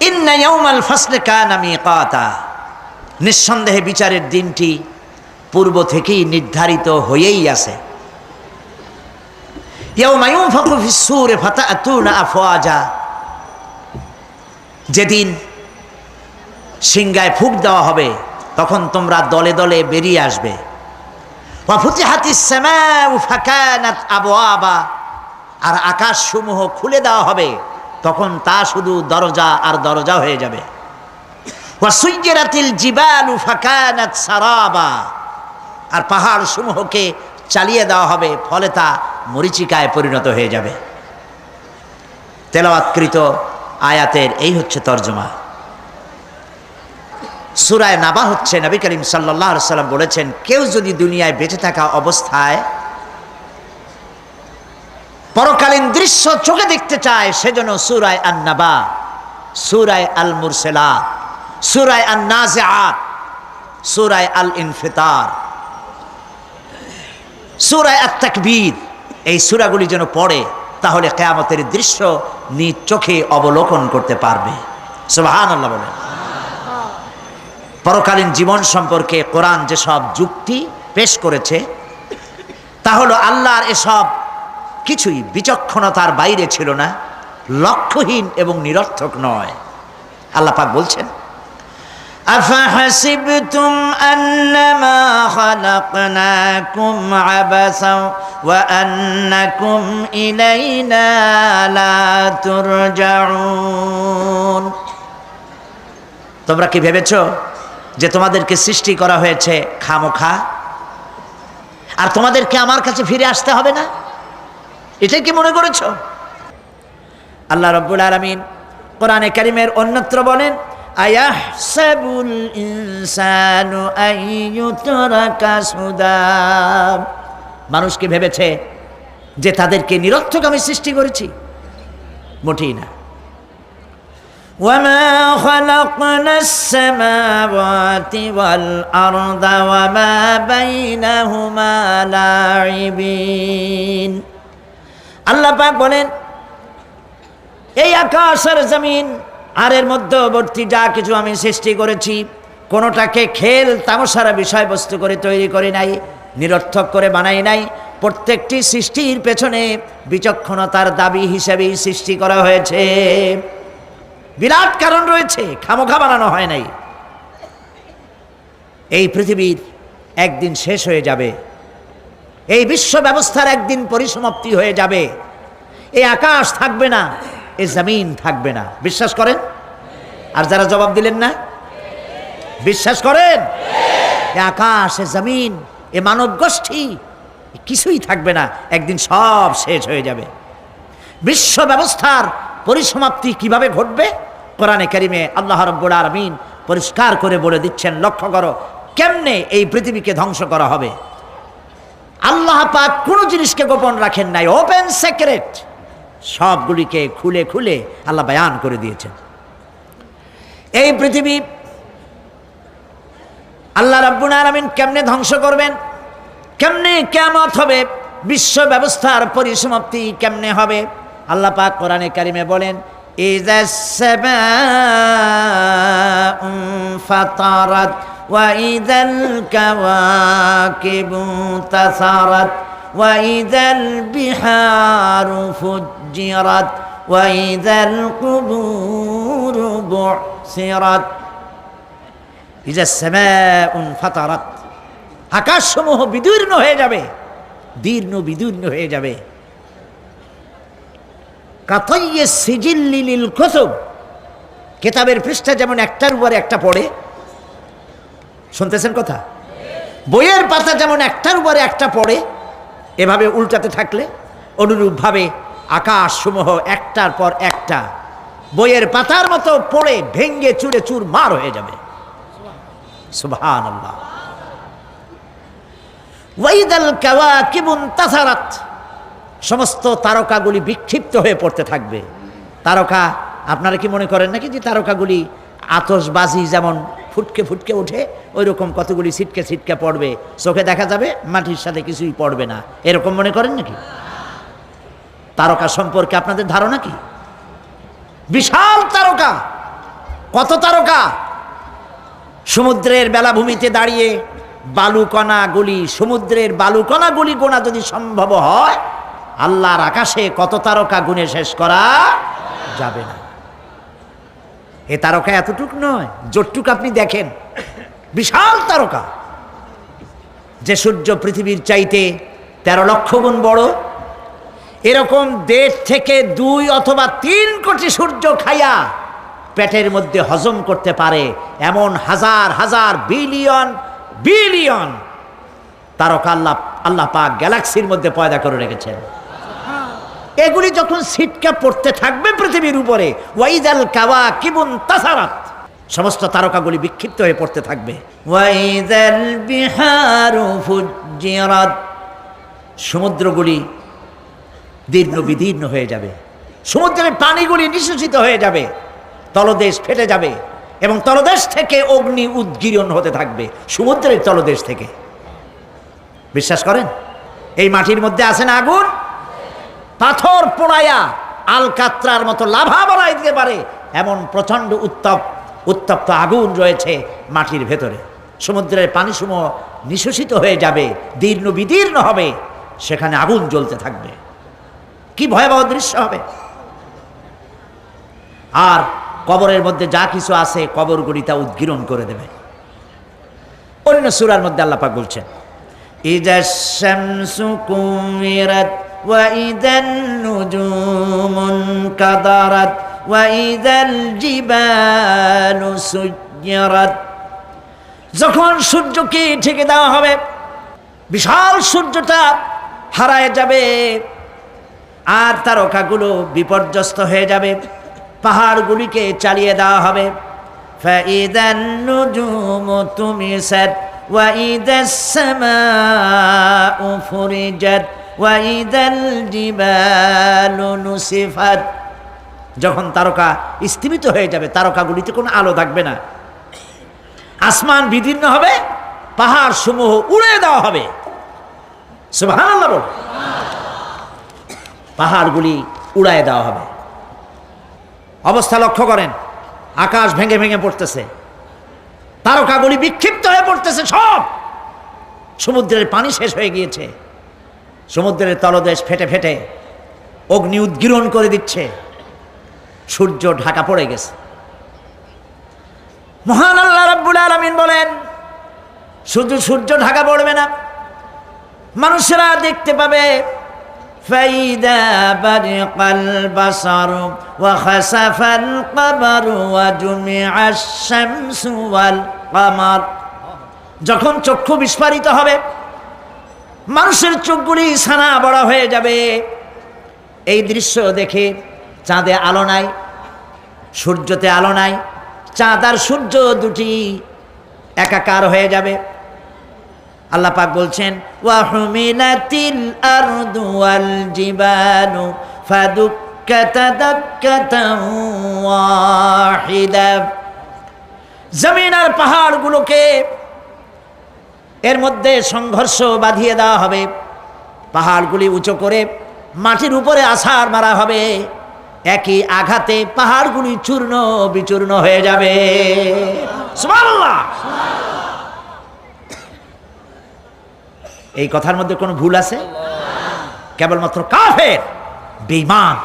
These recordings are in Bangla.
ইন্না ইয়াউমাল ফাসলি কানা মিকাতা, নিঃসন্দেহে বিচারের দিনটি পূর্ব থেকেই নির্ধারিত হয়েই আছে। ইয়াউমা ইউনফাখু ফিস-সূরি ফাতা'তুনা আফওয়াজা, যেদিন সিংহায় ফুঁক দেওয়া হবে তখন তোমরা দলে দলে বেরিয়ে আসবে। ওয়া ফুতিহাতিস সামাউ ফাকানাত আবওয়াবা, আর আকাশসমূহ খুলে দেওয়া হবে তখন তা শুধু দরজা আর দরজা হয়ে যাবে। ওয়া সুয়্যিরাতিল জিবালু ফাকানাত সারাবা, আর পাহাড় সমূহকে চালিয়ে দেওয়া হবে ফলে তা মরীচিকায় পরিণত হয়ে যাবে। তেলাওয়াতকৃত আয়াতের এই হচ্ছে তরজমা। সূরা নাবা হচ্ছে নবী করিম সাল্লাল্লাহু আলাইহি সাল্লাম বলেছেন, কেউ যদি দুনিয়ায় বেঁচে থাকা অবস্থায় পরকালীন দৃশ্য চোখে দেখতে চায় সেজন্য সূরা আন-নাবা, সূরা আল-মুরসালাত, সূরা আন-নাজিআত, সূরা আল-ইনফিতার, সূরা আত-তাকবীর, এই সূরাগুলি যেন পড়ে, তাহলে কিয়ামতের দৃশ্য নিজ চোখে অবলোকন করতে পারবে। সুবহানাল্লাহ বলেন। পরকালীন জীবন সম্পর্কে কোরআন যেসব যুক্তি পেশ করেছে তা হলো আল্লাহর এসব কিছুই বিচক্ষণতার বাইরে ছিল না, লক্ষ্যহীন এবং নিরর্থক নয়। আল্লাহ পাক বলছেন, আফাহাসিবতুম আন্নামা খালাকনাকুম আবাসা ওয়া আন্নাকুম ইলাইনা লা তুরজাউন, তোমরা কি ভেবেছো যে তোমাদেরকে সৃষ্টি করা হয়েছে খামোখা আর তোমাদেরকে আমার কাছে ফিরে আসতে হবে না? এটাই কি মনে করেছো? আল্লাহ রাব্বুল আলামিন কোরআনে কারীমের অন্যত্র বলেন, আয়াহসাবুল ইনসানু আইয়ুতরাকা সুদা, মানুষ কি ভেবেছে যে তাদেরকে নিরর্থক আমি সৃষ্টি করেছি? মোটেই না। وما خلقنا السماوات والأرض وما بينهما لاعبين, আল্লাহ পাক বলেন, এই আকাশ আর জমিন আর এর মধ্যবর্তী যা কিছু আমি সৃষ্টি করেছি কোনোটাকে খেল তামাশার বিষয়বস্তু করে তৈরি করি নাই, নিরর্থক করে বানাই নাই। প্রত্যেকটি সৃষ্টির পেছনে বিচক্ষণতার দাবি হিসেবেই সৃষ্টি করা হয়েছে। বিরাট কারণ রয়েছে, খামোখা বানানো হয় নাই। এই পৃথিবীর একদিন শেষ হয়ে যাবে, এই বিশ্ব ব্যবস্থার একদিন পরিসমাপ্তি হয়ে যাবে। এই আকাশ থাকবে না, এই জমিন থাকবে না। বিশ্বাস করেন? আর যারা জবাব দিলেন না, বিশ্বাস করেন? এই আকাশ, এ জমিন, এ মানব গোষ্ঠী কিছুই থাকবে না, একদিন সব শেষ হয়ে যাবে। বিশ্ব ব্যবস্থার পরিসমাপ্তি কিভাবে ঘটবে? কোরআনে কারিমে আল্লাহ রাব্বুল আলামিন পরিষ্কার করে বলে দিচ্ছেন। লক্ষ্য করো কেমনে এই পৃথিবীকে ধ্বংস করা হবে। আল্লাহ পাক কোনো জিনিসকে গোপন রাখেন নাই, ওপেন সিক্রেট, সবগুলিকে খুলে খুলে আল্লাহ বয়ান করে দিয়েছেন। এই পৃথিবী আল্লাহ রাব্বুল আলামিন কেমনে ধ্বংস করবেন, কেমনে কিয়ামত হবে, বিশ্ব ব্যবস্থার পরিসমাপ্তি কেমনে হবে, আল্লাহ পাক কোরআনে কারিমে বলেন, ইযাস সামাউ ফাতারাত ওয়া ইযাল কাওয়াকিবু তাসারাত ওয়া ইযাল বিহারু ফুজ্জিরাত ওয়া ইযাল কুবুরু বুসিরাত। ইযাস সামাউ ফাতারাত, আকাশসমূহ বিদীর্ণ হয়ে যাবে, দীর্ণ বিদীর্ণ হয়ে যাবে। কাতাইয়ে সিজিল্লি লিল কুতুব, কিতাবের পৃষ্ঠা যেমন একটার উপরে একটা পড়ে, শুনতেছেন কথা? বইয়ের পাতা যেমন একটার উপরে একটা পড়ে, এভাবে উল্টাতে থাকলে অনুরূপভাবে আকাশসমূহ একটার পর একটা বইয়ের পাতার মতো পড়ে ভেঙ্গে চুরে চুরমার হয়ে যাবে। সুবহানাল্লাহ। ওয়াইদাল কাওয়াকিবু তাসারাত, সমস্ত তারকাগুলি বিক্ষিপ্ত হয়ে পড়তে থাকবে। তারকা, আপনারা কি মনে করেন নাকি যে তারকাগুলি আতশবাজি যেমন ফুটকে ফুটকে ওঠে ওই রকম কতগুলি ছিটকে ছিটকে পড়বে, চোখে দেখা যাবে, মাটির সাথে কিছুই পড়বে না, এরকম মনে করেন নাকি? তারকা সম্পর্কে আপনাদের ধারণা কি? বিশাল তারকা, কত তারকা সমুদ্রের বেলাভূমিতে দাঁড়িয়ে বালুকণাগুলি, সমুদ্রের বালুকণাগুলি গোনা যদি সম্ভব হয়, আল্লাহর আকাশে কত তারকা গুণে শেষ করা যাবে না। এ তারকা এতটুক নয়, যতটুক আপনি দেখেন বিশাল তারকা, যে সূর্য পৃথিবীর চাইতে 13 লক্ষ গুণ বড়, এরকম 1.5 থেকে 2 অথবা 3 কোটি সূর্য খাইয়া পেটের মধ্যে হজম করতে পারে এমন হাজার হাজার বিলিয়ন বিলিয়ন তারকা আল্লাহ পাক গ্যালাক্সির মধ্যে পয়দা করে রেখেছেন। এগুলি যখন ছিটকে পড়তে থাকবে পৃথিবীর উপরে, ওয়াইদাল কাওয়াকিবুন তাসারাত, সমস্ত তারকাগুলি বিক্ষিপ্ত হয়ে পড়তে থাকবে। ওয়াইদাল বিহারু ফুজ্জিরাত, সমুদ্রগুলি দীর্ণ বিদীর্ণ হয়ে যাবে, সমুদ্রের পানিগুলি নিঃশেষিত হয়ে যাবে, তলদেশ ফেটে যাবে এবং তলদেশ থেকে অগ্নি উদ্গীরণ হতে থাকবে, সমুদ্রের তলদেশ থেকে। বিশ্বাস করেন? এই মাটির মধ্যে আছে না আগুন, পাথর পোড়াইয়া আলকাত্রার মতো লাভা বানাই দিতে পারে এমন প্রচণ্ড উত্তপ্ত আগুন রয়েছে মাটির ভেতরে। সমুদ্রের পানিসমূহ নিঃশেষিত হয়ে যাবে, দীর্ণ বিদীর্ণ হবে, সেখানে আগুন জ্বলতে থাকবে। কি ভয়াবহ দৃশ্য হবে! আর কবরের মধ্যে যা কিছু আছে কবরগুলি তা উদ্গীরণ করে দেবে। অন্য সূরার মধ্যে আল্লাহ পাক বলছেন, ইযাশ শামসু কুমিরাত ওয়া ইযান নুজুমুন কাদারাত ওয়া ইযাল জিবালু সুজ্জিরাত, যখন সূর্যকে ঢেকে দেওয়া হবে, বিশাল সূর্যটা হারায় যাবে আর তারকাগুলো বিপর্যস্ত হয়ে যাবে, পাহাড়গুলিকে চালিয়ে দেওয়া হবে। ফাইদান নুজুমু তুমিসাত ওয়া ইদাস সামাউ ফুরিজাত ওয়া ইদাল জিবালু নুসিফাত, যখন তারকা স্থিমিত হয়ে যাবে, তারকাগুলিতে কোনো আলো থাকবে না, আসমান বিদীর্ণ হবে, পাহাড় সমূহ উড়ে দেওয়া হবে। সুবহানাল্লাহ বল, পাহাড়গুলি উড়ায় দেওয়া হবে। অবস্থা লক্ষ্য করেন, আকাশ ভেঙে ভেঙে পড়তেছে, তারকাগুলি বিক্ষিপ্ত হয়ে পড়তেছে, সব সমুদ্রের পানি শেষ হয়ে গিয়েছে, সমুদ্রের তলদেশ ফেটে ফেটে অগ্নি উদ্গীরণ করে দিচ্ছে, সূর্য ঢাকা পড়ে গেছে। মহান আল্লাহ রাব্বুল আলামিন বলেন, শুধু সূর্য ঢাকা পড়বে না, মানুষেরা দেখতে পাবে ফাইদা বারিকাল বাসারু ওয়া খাসাফাল কমারু ওয়া জুমিআশ শামসু ওয়াল কমার, যখন চক্ষু বিস্ফারিত হবে, মানুষের চোখগুলি ছানা বড়া হয়ে যাবে। এই দৃশ্য দেখে চাঁদে আলো নাই, সূর্যতে আলো নাই, চাঁদ আর সূর্য দুটি একাকার হয়ে যাবে। আল্লাহ পাক বলছেন, ওয়া হুমিলাতিল আরদু ওয়াল জিবালু ফাদুক্কাতা দাক্কাতান ওয়াহিদা, জমিন আর পাহাড়গুলোকে এর মধ্যে সংঘর্ষ বাঁধিয়ে দেওয়া হবে, পাহাড়গুলি উঁচু করে মাটির উপরে আছাড় মারা হবে, একই আঘাতে পাহাড়গুলি চূর্ণ বিচূর্ণ হয়ে যাবে। সুবহানাল্লাহ! এই কথার মধ্যে কোনো ভুল আছে? কেবলমাত্র কাফের বেঈমান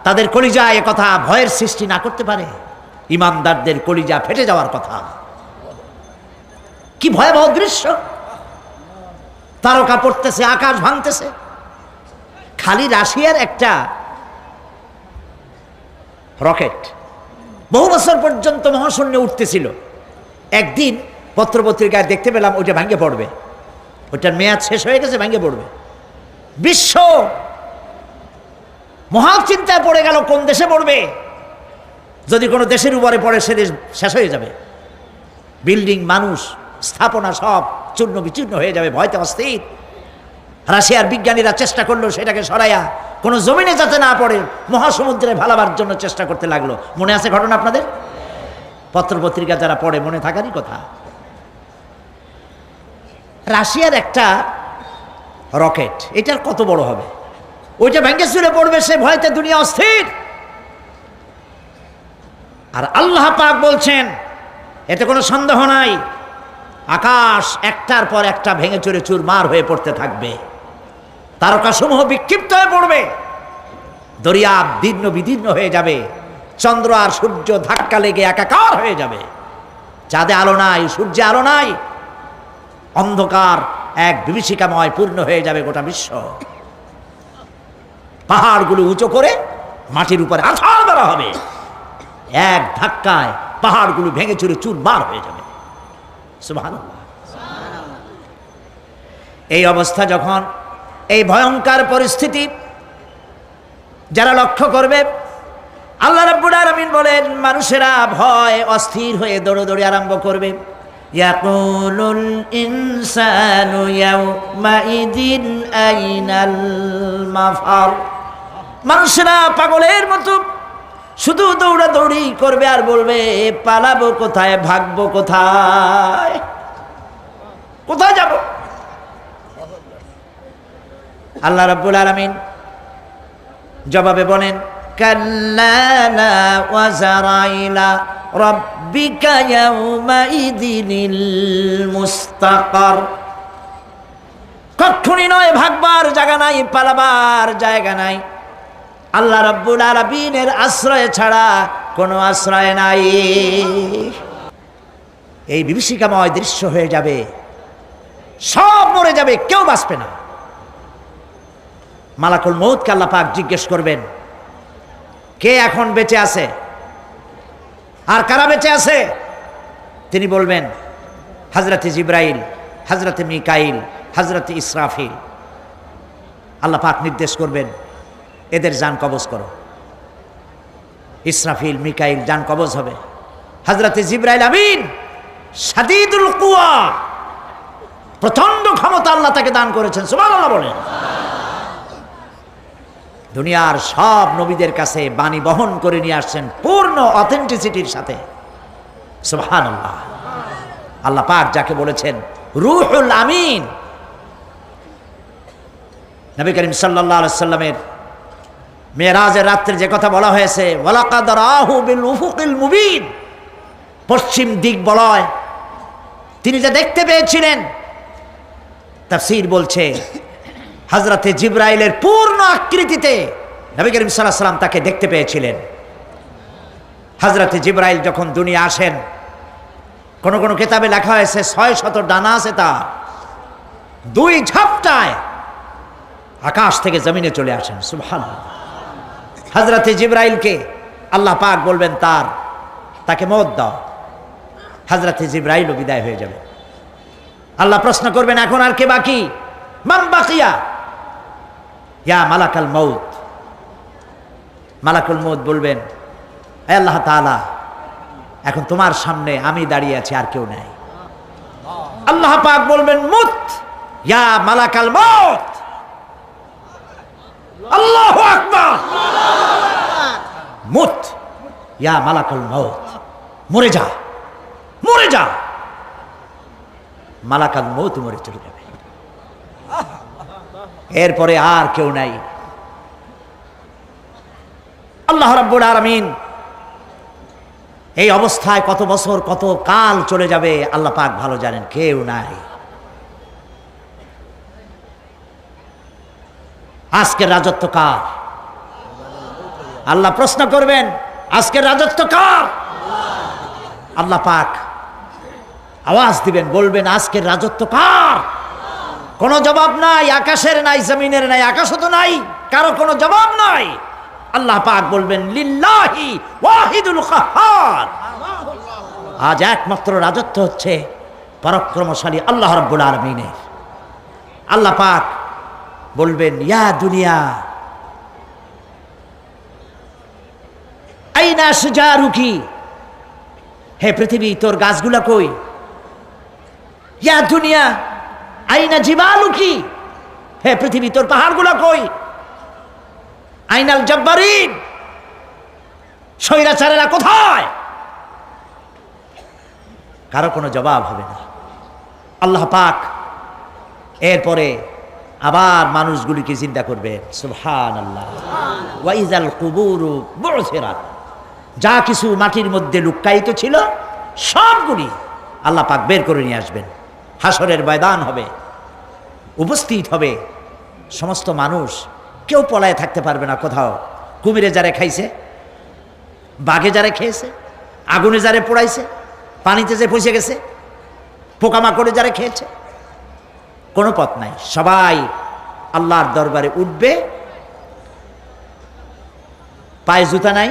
তাদের কলিজা এ কথা ভয়ের সৃষ্টি না করতে পারে। ইমানদারদের কলিজা ফেটে যাওয়ার কথা। কি ভয়াবহ দৃশ্য! তারকা পড়তেছে, আকাশ ভাঙতেছে। খালি রাশিয়ার একটা রকেট বহু বছর পর্যন্ত মহাশূন্যে উঠতেছিল, একদিন পত্রপত্রিকায় দেখতে পেলাম ওইটা ভেঙে পড়বে, ওইটার মেয়াদ শেষ হয়ে গেছে, ভেঙে পড়বে। বিশ্ব মহাচিন্তায় পড়ে গেল, কোন দেশে পড়বে? যদি কোনো দেশের উপরে পড়ে সে দেশ শেষ হয়ে যাবে, বিল্ডিং, মানুষ, স্থাপনা সব চূর্ণ বিচূর্ণ হয়ে যাবে, ভয়তে অস্থির। রাশিয়ার বিজ্ঞানীরা চেষ্টা করলো সেটাকে সরাইয়া কোনো জমিনে যাতে না পড়ে মহাসমুদ্রে ভালাবার জন্য চেষ্টা করতে লাগলো। মনে আছে ঘটনা আপনাদের? পত্রপত্রিকা যারা পড়ে মনে থাকারই কথা। রাশিয়ার একটা রকেট, এটার কত বড় হবে, ওইটা ভেঙে চুরে পড়বে, সে ভয়তে দুনিয়া অস্থির। আর আল্লাহ পাক বলছেন, এতে কোনো সন্দেহ নাই, আকাশ একটার পর একটা ভেঙে চুরে চুরমার হয়ে পড়তে থাকবে, তারকাসমূহ বিক্ষিপ্ত হয়ে পড়বে, দরিয়া দীর্ণ বিদীর্ণ হয়ে যাবে, চন্দ্র আর সূর্য ধাক্কা লেগে একাকার হয়ে যাবে, চাঁদে আলো নাই, সূর্যে আলো নাই, অন্ধকার এক বিভীষিকাময় পূর্ণ হয়ে যাবে গোটা বিশ্ব। পাহাড়গুলো উঁচু করে মাটির উপরে আছাড় দেওয়া হবে, এক ধাক্কায় পাহাড়গুলো ভেঙে চুরে চুরমার হয়ে যাবে। সুবহানাল্লাহ। এই অবস্থা যখন, এই ভয়ঙ্কর পরিস্থিতি যারা লক্ষ্য করবে, আল্লাহ রাব্বুল আলামিন বলেন মানুষেরা ভয় অস্থির হয়ে দৌড়াদৌড়ি আরম্ভ করবে। ইয়াকুলুল ইনসানু ইয়াউমাইদিন আইনাল মাফার। মানুষেরা পাগলের মতো শুধু দৌড়াদৌড়ি করবে আর বলবে পালাবো কোথায়, ভাগবো কোথায়, কোথায় যাব? আল্লাহ রাব্বুল আলামিন জবাবে বলেন কাল্লা লা ওয়াজারা ইলা রাব্বিকা ইয়াউমাইদিনিল মুস্তাকার। কখনই নয়, ভাগবার জায়গা নাই, পালাবার জায়গা নাই, আল্লাহ রাব্বুল আলামিনের আশ্রয় ছাড়া কোনো আশ্রয় নাই। এই বিভীষিকাময় দৃশ্য হয়ে যাবে, সব মরে যাবে, কেউ বাঁচবে না। মালাকুল মউতকে আল্লাহ পাক জিজ্ঞেস করবেন, কে এখন বেঁচে আছে আর কারা বেঁচে আছে? তিনি বলবেন হযরতে জিবরাইল, হযরতে মিকাইল, হযরতে ইসরাফিল। আল্লাহ পাক নির্দেশ করবেন এদের জান কবজ করো। ইসরাফিল, মিকাইল জান কবজ হবে। হযরতে জিবরাইল আমিন শাদীদুল কুওয়া, প্রচন্ড ক্ষমতা আল্লাহ তাকে দান করেছেন। সুবহানাল্লাহ বলেন। দুনিয়ার সব নবীদের কাছে বাণী বহন করে নিয়ে আসছেন পূর্ণ অথেন্টিসিটির সাথে। সুবহানাল্লাহ। আল্লাহ পাক যাকে বলেছেন রূহুল আমিন। নবী করিম সাল্লাল্লাহু আলাইহি সাল্লামের মেরাজের রাত্রে যে কথা বলা হয়েছে, ওয়ালাকাদ রাহু বিল উফুকিল মুবিন, পশ্চিম দিক বলয় তিনি যা দেখতে পেয়েছিলেন, তাফসীর বলছে হযরতে জিবরাইলের পূর্ণ আকৃতিতে নবী করিম সাল্লাল্লাহু আলাইহি সাল্লাম তাকে দেখতে পেয়েছিলেন। হযরতে জিবরাইল যখন দুনিয়া আসেন, কোন কোন কিতাবে লেখা হয়েছে 600 ডানা আছে তার, দুই ঝাপটায় আকাশ থেকে জমিনে চলে আসেন। সুবহানাল্লাহ। হযরতে জিবরাইলকে আল্লাহ পাক বলবেন তাকে মওত দাও, হযরতে জিবরাইলও বিদায় হয়ে যাবে। আল্লাহ প্রশ্ন করবেন এখন আর কে বাকি? মান বাকিয়া ইয়া মালাকাল মউত। মালাকুল মউত বলবেন হে আল্লাহ তাআলা, এখন তোমার সামনে আমি দাঁড়িয়ে আছি, আর কেউ নাই। আল্লাহ পাক বলবেন মুত ইয়া মালাকাল মউত। আল্লাহু আকবার। মুত ইয়া মালাকাল মউত, মরে যা, মরে যা। মালাকাল মউত মরে চলে যাবে, এরপরে আর কেউ নাই। আল্লাহ রাব্বুল আলামিন এই অবস্থায় কত বছর কত কাল চলে যাবে আল্লাহ পাক ভালো জানেন, কেউ নাই। আজকের রাজত্ব কার? আল্লাহ প্রশ্ন করবেন আজকের রাজত্ব কার? আল্লাহ পাক আওয়াজ দিবেন, বলবেন আজকের রাজত্ব কার? কোনো জবাব নাই, আকাশের নাই, জমিনের নাই, আকাশও তো নাই, কারো কোনো জবাব নাই। আল্লাহ পাক বলবেন লিল্লাহি ওয়াহিদুল কাহ্হার। আজ একমাত্র রাজত্ব হচ্ছে পরাক্রমশালী আল্লাহ রাব্বুল আলামিনের। আল্লাহ পাক বলবেন ইয়া দুনিয়া আইনা সুজারুকি, হে পৃথিবী তোর গাছগুলা কই? ইয়া দুনিয়া আইনা জিবালুকি, হে পৃথিবী তোর পাহাড়গুলা কই? আইনাল জব্বারিন, স্বৈরাচারেরা কোথায়? কারো কোনো জবাব হবে না। আল্লাহ পাক এরপরে আবার মানুষগুলিকে চিন্তা করবে। সুবহানাল্লাহ। ওয়া ইযাল কুবুরু বু'থিরাত, যা কিছু মাটির মধ্যে লুক্কায়িত ছিল সবগুলি আল্লাহ পাক বের করে নিয়ে আসবেন। হাসরের ময়দান হবে, উপস্থিত হবে সমস্ত মানুষ, কেউ পলায় থাকতে পারবে না কোথাও। কুমিরে যারে খাইছে, বাঘে যারে খেয়েছে, আগুনে যারে পোড়াইছে, পানিতে যে পচে গেছে, পোকামাকড়ে যারে খেয়েছে, কোনো পথ নাই। সবাই আল্লাহর দরবারে উঠবে, পায়ে জুতা নাই,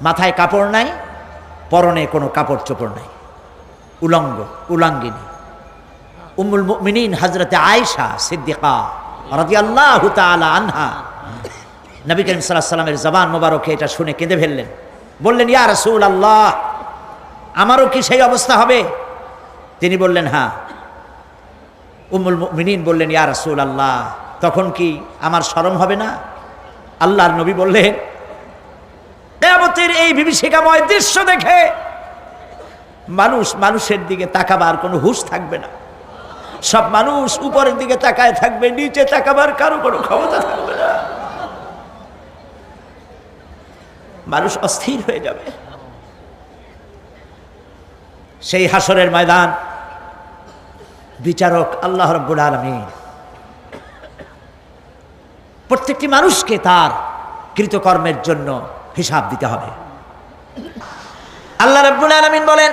মাথায় কাপড় নাই, পরনে কোনো কাপড় চোপড় নাই, উলঙ্গিনী। উম্মুল মুমিনিন হযরতে আয়েশা সিদ্দিকা রাদিয়াল্লাহু তাআলা আনহা নবী করিম সাল্লাল্লাহু আলাইহি ওয়াসাল্লামের জবান মোবারকে এটা শুনে কেঁদে ফেললেন। বললেন, ইয়া রাসূলুল্লাহ, আমারও কি সেই অবস্থা হবে? তিনি বললেন, হ্যাঁ। উম্মুল মুমিনিন বললেন, ইয়া রাসূলুল্লাহ, তখন কি আমার শরম হবে না? আল্লাহর নবী বললেন, কিয়ামতের এই বিভীষিকাময় দৃশ্য দেখে মানুষের দিকে তাকাবার কোনো হুঁশ থাকবে না। সব মানুষ উপরের দিকে তাকায় থাকবে, নিচে তাকাবার কারো কোনো ক্ষমতা থাকবে না। মানুষ অস্থির হয়ে যাবে। সেই হাসরের ময়দান বিচারক আল্লাহ রাব্বুল আলামিন প্রত্যেকটি মানুষকে তার কৃতকর্মের জন্য হিসাব দিতে হবে। আল্লাহ রাব্বুল আলামিন বলেন,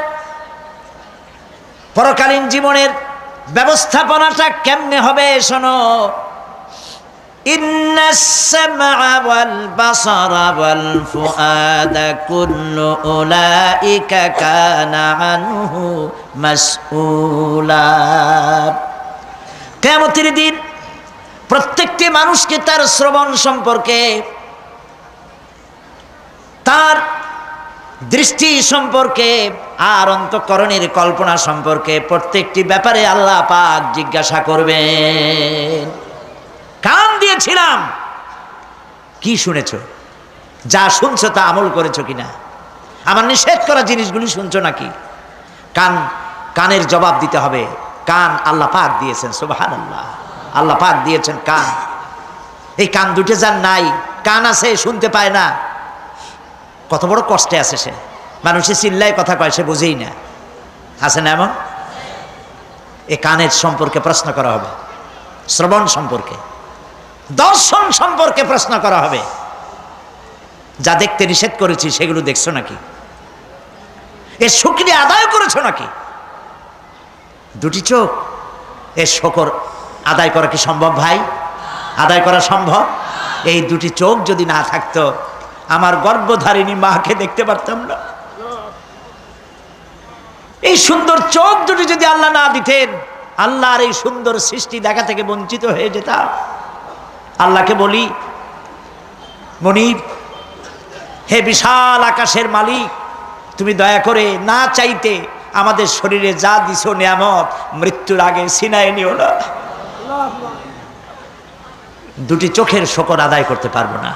পরকালীন জীবনের ব্যবস্থাপনাটা কেমনে হবে শোনো। ইন্নাস সামআ ওয়াল বাসারা ওয়াল ফুআদা কুল্লু উলাইকা কানা আনহু মাসউলা। কিয়ামতের দিন প্রত্যেকটি মানুষকে তার শ্রবণ সম্পর্কে, তার দৃষ্টি সম্পর্কে আর অন্তঃকরণের কল্পনা সম্পর্কে প্রত্যেকটি ব্যাপারে আল্লাহ পাক জিজ্ঞাসা করবেন। কান দিয়েছিলাম, কি শুনেছো? যা শুনছো তা আমল করেছো কিনা? আমার নিষেধ করা জিনিসগুলি শুনছো নাকি? কানের জবাব দিতে হবে। কান আল্লাহ পাক দিয়েছেন, সুবহানাল্লাহ, আল্লাহ পাক দিয়েছেন কান। এই কান দুটো যার নাই, কান আছে শুনতে পায় না, কত বড় কষ্টে আছে সে। মানুষে চিল্লায় কথা কয়, সে বুঝেই না। আছে না এমন? এই কানের সম্পর্কে প্রশ্ন করা হবে, শ্রবণ সম্পর্কে, দর্শন সম্পর্কে প্রশ্ন করা হবে। যা দেখতে নিষেধ করেছি সেগুলো দেখছো নাকি? এর শুকরিয়া আদায় করেছো নাকি? দুটি চোখ, এর শকর আদায় করা কি সম্ভব ভাই? আদায় করা সম্ভব? এই দুটি চোখ যদি না থাকতো, আমার গর্ভধারিণী মাকে দেখতে পারতাম না। এই সুন্দর চোখ দুটি যদি আল্লাহ না দিতেন, আল্লাহর এই সুন্দর সৃষ্টি দেখা থেকে বঞ্চিত হয়ে যেতাম। আল্লাহকে বলি, মনিব, হে বিশাল আকাশের মালিক, তুমি দয়া করে না চাইতে আমাদের শরীরে যা দিছো নিয়ামত, মৃত্যুর আগে ছিনায় নিও না। দুটি চোখের শকর আদায় করতে পারবো না।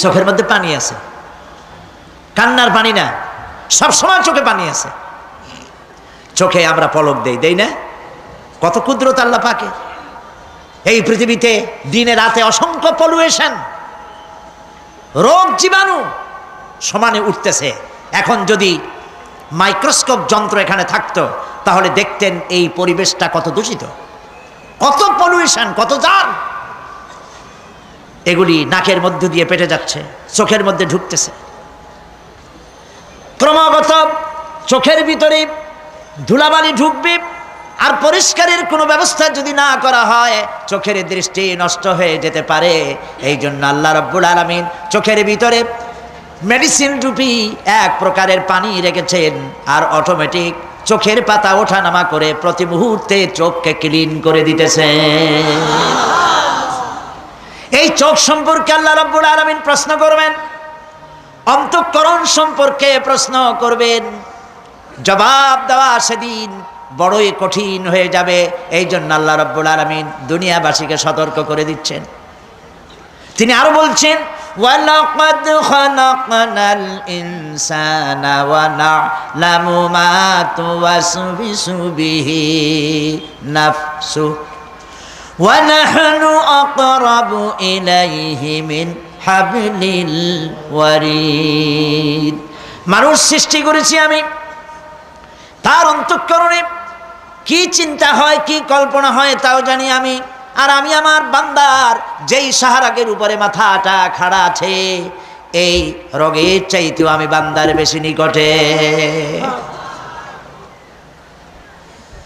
চোখের মধ্যে পানি আছে, কান্নার পানি না, সবসময় চোখে পানি আছে। চোখে আমরা পলক দেই না? কত কুদরত আল্লাহ পাকে। এই পৃথিবীতে দিনে রাতে অসংখ্য পলুয়েশন, রোগ জীবাণু সমানে উঠতেছে। এখন যদি মাইক্রোস্কোপ যন্ত্র এখানে থাকতো, তাহলে দেখতেন এই পরিবেশটা কত দূষিত, কত পলুয়েশন, কত জার। এগুলি নাকের মধ্য দিয়ে পেটে যাচ্ছে, চোখের মধ্যে ঢুকতেছে। ক্রমাগত চোখের ভিতরে ধুলাবালি ঢুকবে, আর পরিষ্কারের কোনো ব্যবস্থা যদি না করা হয়, চোখের দৃষ্টি নষ্ট হয়ে যেতে পারে। এই জন্য আল্লাহ রাব্বুল আলামিন চোখের ভিতরে মেডিসিন রূপী এক প্রকারের পানি রেখেছেন, আর অটোমেটিক চোখের পাতা ওঠানামা করে প্রতি মুহূর্তে চোখকে ক্লিন করে দিতেছেন। এই চোখ সম্পর্কে আল্লাহ রাব্বুল আলামিন প্রশ্ন করবেন, অন্তঃকরণ সম্পর্কে প্রশ্ন করবেন। জবাব দেওয়া সেদিন বড়ই কঠিন হয়ে যাবে। এই জন্য আল্লাহ রাব্বুল আলামিন দুনিয়াবাসীকে সতর্ক করে দিচ্ছেন। তিনি আরো বলছেন, ওয়ালাকাদ খালাকনাল ইনসানা ওয়া না'লামু মা তুওয়াসবিসু বিহি নাফসু ওয়া নাহনু আকরাবু ইলাইহি মিন হাবলিল ওয়ারিদ। মানুষ সৃষ্টি করেছি আমি, তার অন্তঃকরণে কি চিন্তা হয়, কি কল্পনা হয় তাও জানি আমি। আর আমি আমার বান্দার যেই সাহারাগের উপরে মাথাটা খাড়া আছে, এই রোগের চাইতেও আমি বান্দার বেশি নিকটে।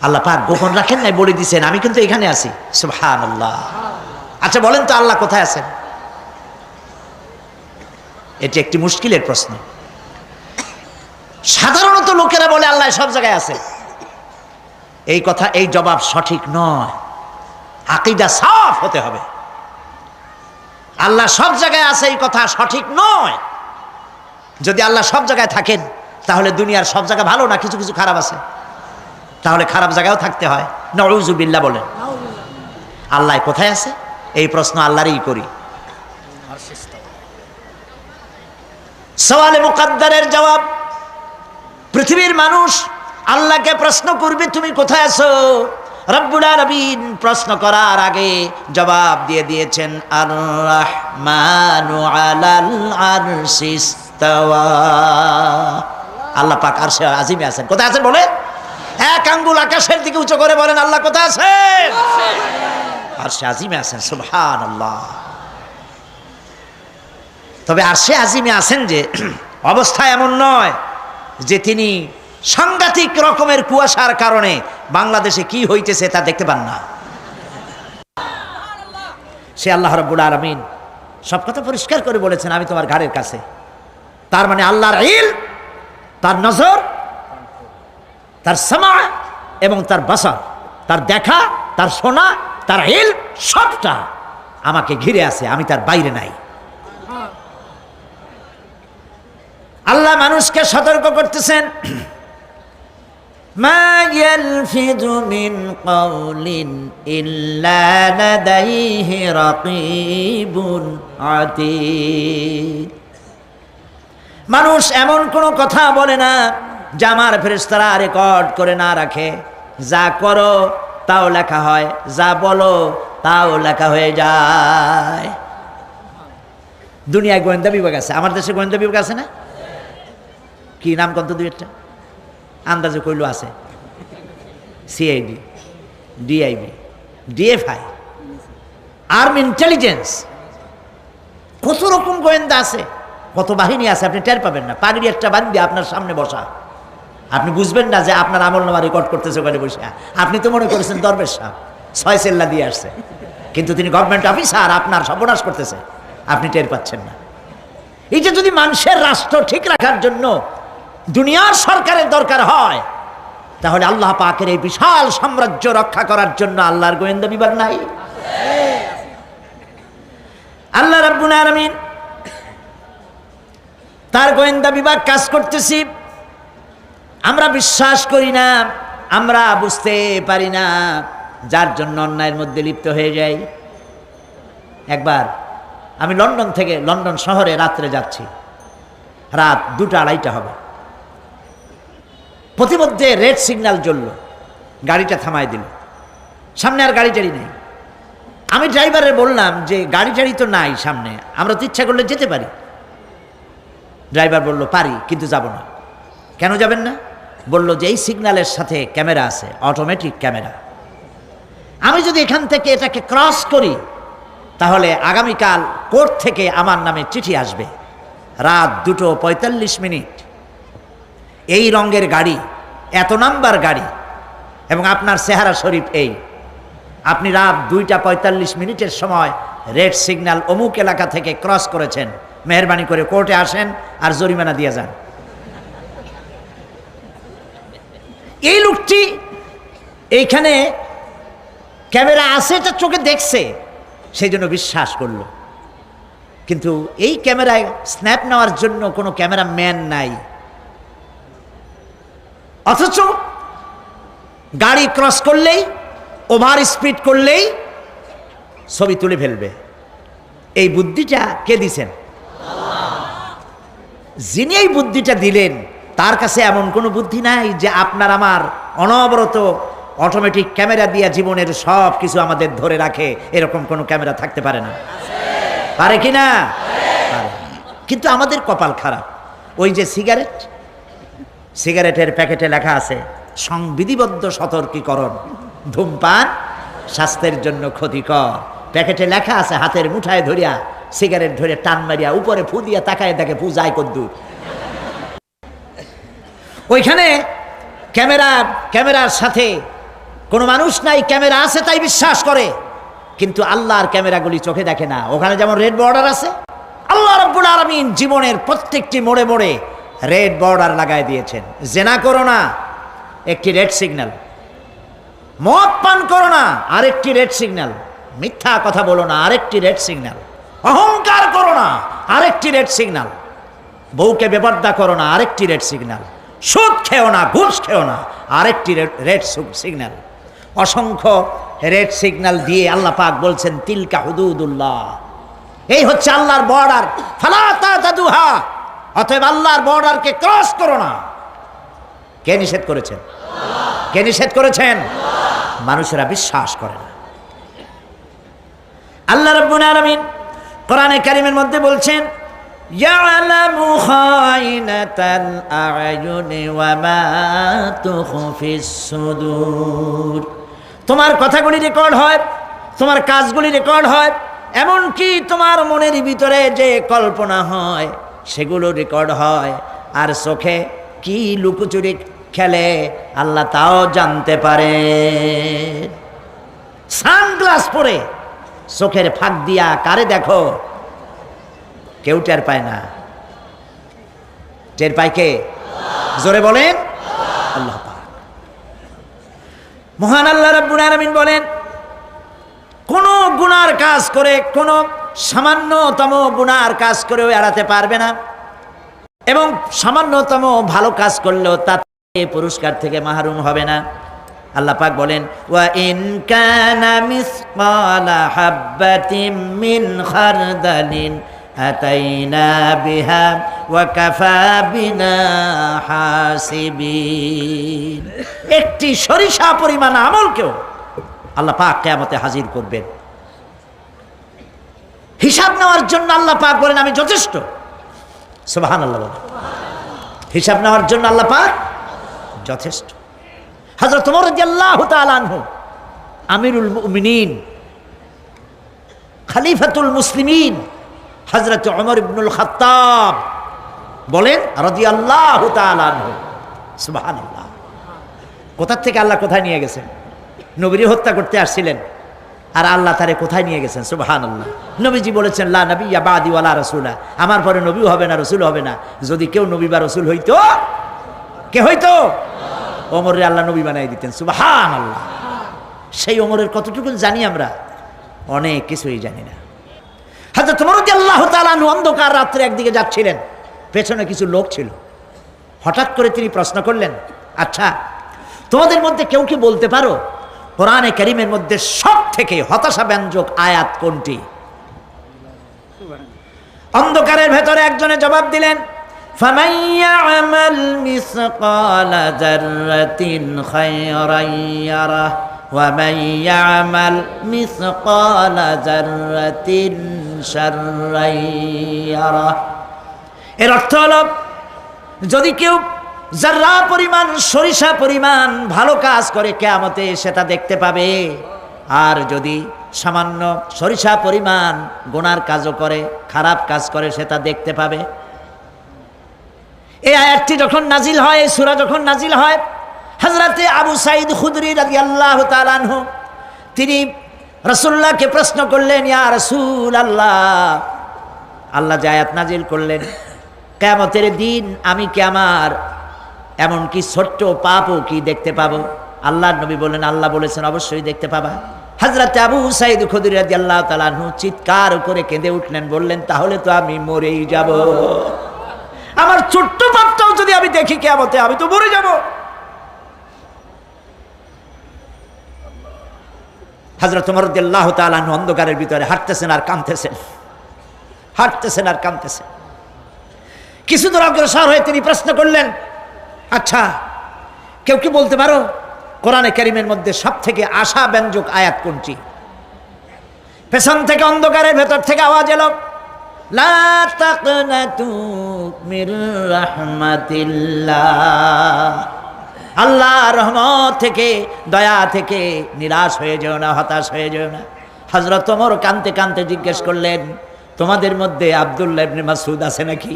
আল্লাহ পাক গোপন রাখেন নাই, বলে দিছেন আমি কিন্তু এখানে আছি। সুবহানাল্লাহ। আচ্ছা বলেন তো আল্লাহ কোথায় আছেন? এটি একটি মুশকিলের প্রশ্ন। সাধারণত লোকেরা বলে আল্লাহ সব জায়গায় আছে। এই কথা, এই জবাব সঠিক নয়। আকীদা সাফ হতে হবে। আল্লাহ সব জায়গায় আছে এই কথা সঠিক নয়। যদি আল্লাহ সব জায়গায় থাকেন তাহলে দুনিয়ার সব জায়গা ভালো না, কিছু কিছু খারাপ আছে। তাহলে খারাপ জায়গায়ও থাকতে হয়। নাউযুবিল্লাহ বলেন। আল্লাহ কোথায় আছে এই প্রশ্ন আল্লাহরই করি। সওয়ালে মুকদ্দারের জবাব, পৃথিবীর মানুষ আল্লাহকে প্রশ্ন করবে তুমি কোথায় আছো। রব্বুল আলামিন প্রশ্ন করার আগে জবাব দিয়ে দিয়েছেন, আর রাহমানু আলাল আরশি ইস্তাওয়া। আল্লাহ পাক আরশে আজিমে আছেন। কোথায় আছেন বলেন? এক আঙ্গুল আকাশের দিকে উঁচু করে বলেন আল্লাহ কোথায় আছেন? আরশে আজিমে আছেন। সুবহানাল্লাহ। তবে আরশে আজিমে আছেন যে অবস্থা এমন নয় যে তিনি সাংঘাতিক রকমের কুয়াশার কারণে বাংলাদেশে কি হইতেছে তা দেখতে পান না। সে আল্লাহ রাব্বুল আলামিন সব কথা পরিষ্কার করে বলেছেন আমি তোমার ঘাড়ের কাছে। তার মানে আল্লাহর ইলম, তার নজর, তার সামা এবং তার বাসার, তার দেখা, তার শোনা, তার ইলম সবটা আমাকে ঘিরে আছে, আমি তার বাইরে নাই। আল্লাহ মানুষকে সতর্ক করতেছেন, মা ইয়ালফিযু মিন কাওলিন ইল্লা লাদাইহি রাকীবুন আতীদ। মানুষ এমন কোনো কথা বলে না যা আমার ফেরেশতারা রেকর্ড করে না রাখে। যা করো তাও লেখা হয়, যা বলো তাও লেখা হয়ে যায়। দুনিয়ায় গোয়েন্দা বিভাগ আছে, আমার দেশে গোয়েন্দা বিভাগ আছে না? কি নাম কত দুই একটা আন্দাজে কইলো আছে। CID, DIB, DFI, army intelligence, কত রকম গোয়েন্দা আছে, কত বাহিনী আছে আপনি টের পাবেন না। পাগড়ি একটা বান্ধি আপনার সামনে বসা, আপনি বুঝবেন না যে আপনার আমলনামা রেকর্ড করতেছে ওখানে বসে। আপনি তো মনে করেছেন দরবেশ সাহেব 6 সেল্লা দিয়ে আসছে, কিন্তু তিনি গভর্নমেন্ট অফিসার, আপনার সর্বনাশ করতেছে, আপনি টের পাচ্ছেন না। এই যে যদি মানুষের রাষ্ট্র ঠিক রাখার জন্য দুনিয়ার সরকারের দরকার হয়, তাহলে আল্লাহ পাকের এই বিশাল সাম্রাজ্য রক্ষা করার জন্য আল্লাহর গোয়েন্দা বিভাগ নাই? আল্লাহ রাব্বুল আলামিন তার গোয়েন্দা বিভাগ কাজ করতেছি, আমরা বিশ্বাস করি না, আমরা বুঝতে পারি না, যার জন্য অন্যায়ের মধ্যে লিপ্ত হয়ে যাই। একবার আমি লন্ডন থেকে, লন্ডন শহরে রাত্রে যাচ্ছি, রাত 2টা-2:30 হবে। প্রতিমধ্যে রেড সিগন্যাল জ্বলল, গাড়িটা থামায় দিল, সামনে আর গাড়ি টাড়ি নেই। আমি ড্রাইভারের বললাম যে গাড়ি টাড়ি তো নাই সামনে, আমরা তো ইচ্ছা করলে যেতে পারি। ড্রাইভার বলল পারি, কিন্তু যাব না। কেন যাবেন না? বলল যে এই সিগন্যালের সাথে ক্যামেরা আছে, অটোমেটিক ক্যামেরা। আমি যদি এখান থেকে এটাকে ক্রস করি তাহলে আগামীকাল কোর্ট থেকে আমার নামে চিঠি আসবে। রাত 2:45, এই রঙের গাড়ি, এত নাম্বার গাড়ি, এবং আপনার চেহারা শরীফ এই, আপনি রাত 2:45 সময় রেড সিগন্যাল অমুক এলাকা থেকে ক্রস করেছেন, মেহরবানি করে কোর্টে আসেন আর জরিমানা দিয়ে যান। এই লোকটি এইখানে ক্যামেরা আছে, এটা চোখে দেখছে, সেই জন্য বিশ্বাস করলো। কিন্তু এই ক্যামেরায় স্ন্যাপ নেওয়ার জন্য কোনো ক্যামেরাম্যান নাই, অথচ গাড়ি ক্রস করলেই, ওভার স্পিড করলেই ছবি তুলে ফেলবে। এই বুদ্ধিটা কে দিছেন? যিনি এই বুদ্ধিটা দিলেন তার কাছে এমন কোনো বুদ্ধি নাই যে আপনার আমার অনবরত অটোমেটিক ক্যামেরা দিয়া জীবনের সব কিছু আমাদের ধরে রাখে, এরকম কোনো ক্যামেরা থাকতে পারে না? পারে কি না? কিন্তু আমাদের কপাল খারাপ, ওই যে সিগারেটের প্যাকেটে লেখা আছে সংবিধিবদ্ধ সতর্কীকরণ, ধূমপান স্বাস্থ্যের জন্য ক্ষতিকর। প্যাকেটে লেখা আছে, হাতের মুঠায় ধরিয়া সিগারেট ধরে টান মারিয়া উপরে ফু দিয়া তাকায় দেখে ফু যায় কদ্দুর। ওইখানে ক্যামেরার সাথে কোনো মানুষ নাই, ক্যামেরা আছে তাই বিশ্বাস করে, কিন্তু আল্লাহর ক্যামেরাগুলি চোখে দেখে না। ওখানে যেমন রেড বর্ডার আছে, আল্লাহ রাব্বুল আলামিন জীবনের প্রত্যেকটি মোড়ে মোড়ে রেড বর্ডার লাগায় দিয়েছেন। জেনা করো না, একটি রেড সিগন্যাল। মদ পান করো না, আরেকটি রেড সিগন্যাল। মিথ্যা কথা বলো না, আরেকটি রেড সিগন্যাল। অহংকার করো না, আরেকটি রেড সিগন্যাল। বউকে বেপর্দা করো না, আরেকটি রেড সিগন্যাল। সুদ খেও না, ঘুষ খেও না, আরেকটি রেড সিগন্যাল। অসংখ্য রেড সিগন্যাল দিয়ে আল্লাহ পাক বলছেন তিলকা হুদুদুল্লাহ, এই হচ্ছে আল্লাহর বর্ডার, ফালা তাতাদুহা, অতএব আল্লাহর বর্ডারকে ক্রস করো না। কে নিষেধ করেছেন? কে নিষেধ করেছেন? মানুষেরা বিশ্বাস করে না। আল্লাহ রাব্বুল আলামিন কোরআনে কারীমের মধ্যে বলছেন ইয়ালামু খাইনাতাল আ'য়ুনি ওয়া মা তুখফিস সুদূর। তোমার কথাগুলি রেকর্ড হয়, তোমার কাজগুলি রেকর্ড হয়, এমনকি তোমার মনের ভিতরে যে কল্পনা হয় সেগুলো রেকর্ড হয়। আর চোখে কি লুকোচুরি খেলে আল্লাহ তাও জানতে পারে। সানগ্লাস পরে চোখের ফাঁক দিয়া কারে দেখো, কেউ টের পায় না। টের পায় কে? জোরে বলেন আল্লাহ পাক। মহান আল্লাহ রাব্বুল আলামিন বলেন কোন গুনার কাজ করে, কোন সামান্যতম গুনার কাজ করেও এড়াতে পারবে না, এবং সামান্যতম ভালো কাজ করলেও তাতে পুরস্কার থেকে মাহরুম হবে না। আল্লাহ পাক বলেন ওয়া ইন কানা মিসকালা হাববাতিন মিন খারদালিন আতাইনা বিহা ওয়া কাফা বিনা হাসিবিন। একটি সরিষা পরিমাণ আমলকেও আল্লাহ পাক কিয়ামতে হাজির করবেন। হিসাব নেওয়ার জন্য আল্লাহ পাক বলেন আমি যথেষ্ট। সুবহানাল্লাহ বলেন। হিসাব নেওয়ার জন্য আল্লাহ পাক যথেষ্ট। হযরত ওমর রাদিয়াল্লাহু তাআলা আনহু আমিরুল মুমিনিন, খলিফাতুল মুসলিমিন হযরত ওমর ইবনুল খাত্তাব বলেন রাদিয়াল্লাহু তাআলা আনহু। সুবহানাল্লাহ। কোথা থেকে আল্লাহ কোথায় নিয়ে গেছেন? নবীকে হত্যা করতে আসছিলেন, আর আল্লাহ তারে কোথায় নিয়ে গেছেন? সুবহানাল্লাহ। নবীজি বলেছেন লা নবিয়্যা বাদি ওয়ালা রাসূলা, আমার পরে নবীও হবে না, রাসূল হবে না। যদি কেউ নবী বা রাসূল হইতো, কে হইতো? ওমরে আল্লাহ নবী বানাই দিতেন। সুবহানাল্লাহ। সেই ওমরের কতটুকু জানি আমরা? অনেক কিছুই জানি না। হযরত ওমর রাদিয়াল্লাহু তাআলা আনহু অন্ধকার রাত্রে একদিকে যাচ্ছিলেন, পেছনে কিছু লোক ছিল। হঠাৎ করে তিনি প্রশ্ন করলেন, আচ্ছা তোমাদের মধ্যে কেউ কি বলতে পারো কোরআনে কারীমের মধ্যে সবথেকে হতাশাব্যঞ্জক আয়াত কোনটি? অন্ধকারের ভেতরে একজনে জবাব দিলেন ফামান ইয়া'মাল মিসকালা যাররাতিন খায়রান ইয়ারাহ ওয়া মান ইয়া'মাল মিসকালা যাররাতিন শাররান ইয়ারাহ। এর অর্থ হলো যদি কেউ যারা পরিমাণ সরিষা পরিমাণ ভালো কাজ করে কিয়ামতে সেটা দেখতে পাবে, আর যদি সামান্য সরিষা পরিমাণ গুনার কাজও করে, খারাপ কাজ করে, সেটা দেখতে পাবে। এই আয়াতটি যখন নাজিল হয়, এই সূরা যখন নাজিল হয়, হযরতে আবু সাঈদ খুদরি রাদিয়াল্লাহু তাআলা আনহু তিনি রাসূলুল্লাহকে প্রশ্ন করলেন, ইয়া রাসূলুল্লাহ, আল্লাহ যে আয়াত নাজিল করলেন কিয়ামতের দিন আমি কি আমার এমনকি ছোট্ট পাপও কি দেখতে পাবো? আল্লাহর নবী বললেন আল্লাহ বলেছেন অবশ্যই দেখতে পাবা। হযরত আবু সাঈদ খুদরি রাদিয়াল্লাহু তাআলা আনহু চিৎকার করে কেঁদে উঠলেন, বললেন তাহলে তো আমি মরেই যাব। আমার ছোট্ট পাপটাও যদি আমি দেখি কিয়ামতে, আমি তো মরে যাব। হযরত ওমর রাদিয়াল্লাহু তাআলা আনহু অন্ধকারের ভিতরে হাঁটতেছেন আর কাঁদতেছেন, হাঁটতেছেন আর কাঁদতেছেন। কিছু দূর অগ্রসর হয়ে তিনি প্রশ্ন করলেন, আচ্ছা কেউ কি বলতে পারো কোরআনে কারীমের মধ্যে সবথেকে আশাব্যঞ্জক আয়াত কোনটি? পেছন থেকে অন্ধকারের ভেতর থেকে আওয়াজ এলো, লা তাকনাতু মির রাহমাতিল্লাহ, আল্লাহর রহমত থেকে, দয়া থেকে নিরাশ হয়ে যেও না, হতাশ হয়ে যেও না। হযরত ওমর কাঁদতে কাঁদতে জিজ্ঞেস করলেন, তোমাদের মধ্যে আব্দুল্লাহ ইবনে মাসউদ আছে নাকি?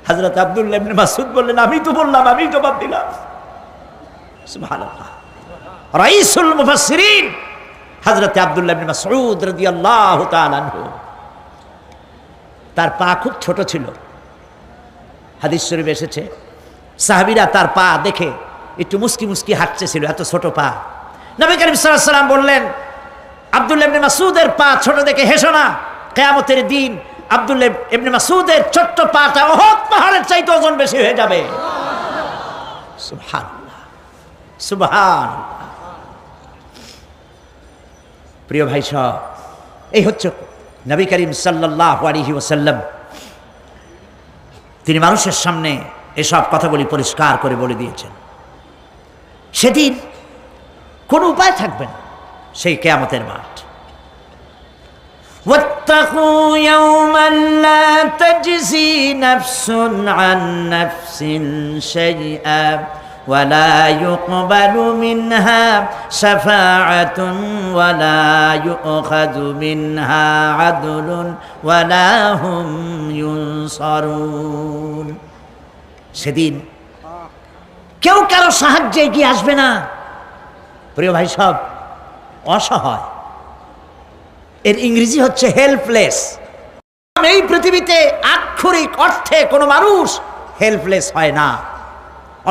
হযরত আব্দুল্লাহ ইবনে মাসউদ বললেন, আমি তো বললাম, আমি জবাব দিলাম। সুবহানাল্লাহ। রাইসুল মুফাসসিরিন হযরত আব্দুল্লাহ ইবনে মাসউদ রাদিয়াল্লাহু তাআলা আনহু, তার পা খুব ছোট ছিল। হাদিস শরীফে এসেছে সাহাবীরা তার পা দেখে একটু মুস্কি মুস্কি হাঁটতেছিল, এত ছোট পা। নবী করিম সাল্লাল্লাহু আলাইহি ওয়াসাল্লাম বললেন, আব্দুল্লাহ ইবনে মাসউদের পা ছোট দেখে হেসো না, কিয়ামতের দিন আব্দুল্লাহ ইবনে মাসউদের ছোট্ট পাটা উহুদ পাহাড়ের চাইতে ওজন বেশি হয়ে যাবে। সুবহানাল্লাহ, সুবহানাল্লাহ। প্রিয় ভাই সব, এই হচ্ছে নবী করিম সাল্লাল্লাহু আলাইহি ওয়াসাল্লাম। তিনি মানুষের সামনে এসব কথাগুলি পরিষ্কার করে বলে দিয়েছেন। সেদিন কোনো উপায় থাকবে না, সেই কিয়ামতের মাঠ। ওয়াত্তাকু ইয়াওমান লা তাজজি নাফসুন আন নাফসিন শাইআ ওয়ালা ইউকবালু মিনহা শাফাআতুন ওয়ালা ইউখাযু মিনহা আদলুন ওয়ালা হুম ইউনসারুন। সেদিন কেউ কারো সাহায্যে এগিয়ে আসবে না। প্রিয় ভাই সব, অসহায়, এর ইংরেজি হচ্ছে হেল্পলেস। এই পৃথিবীতে আক্ষরিক অর্থে কোনো মানুষ হেল্পলেস হয় না,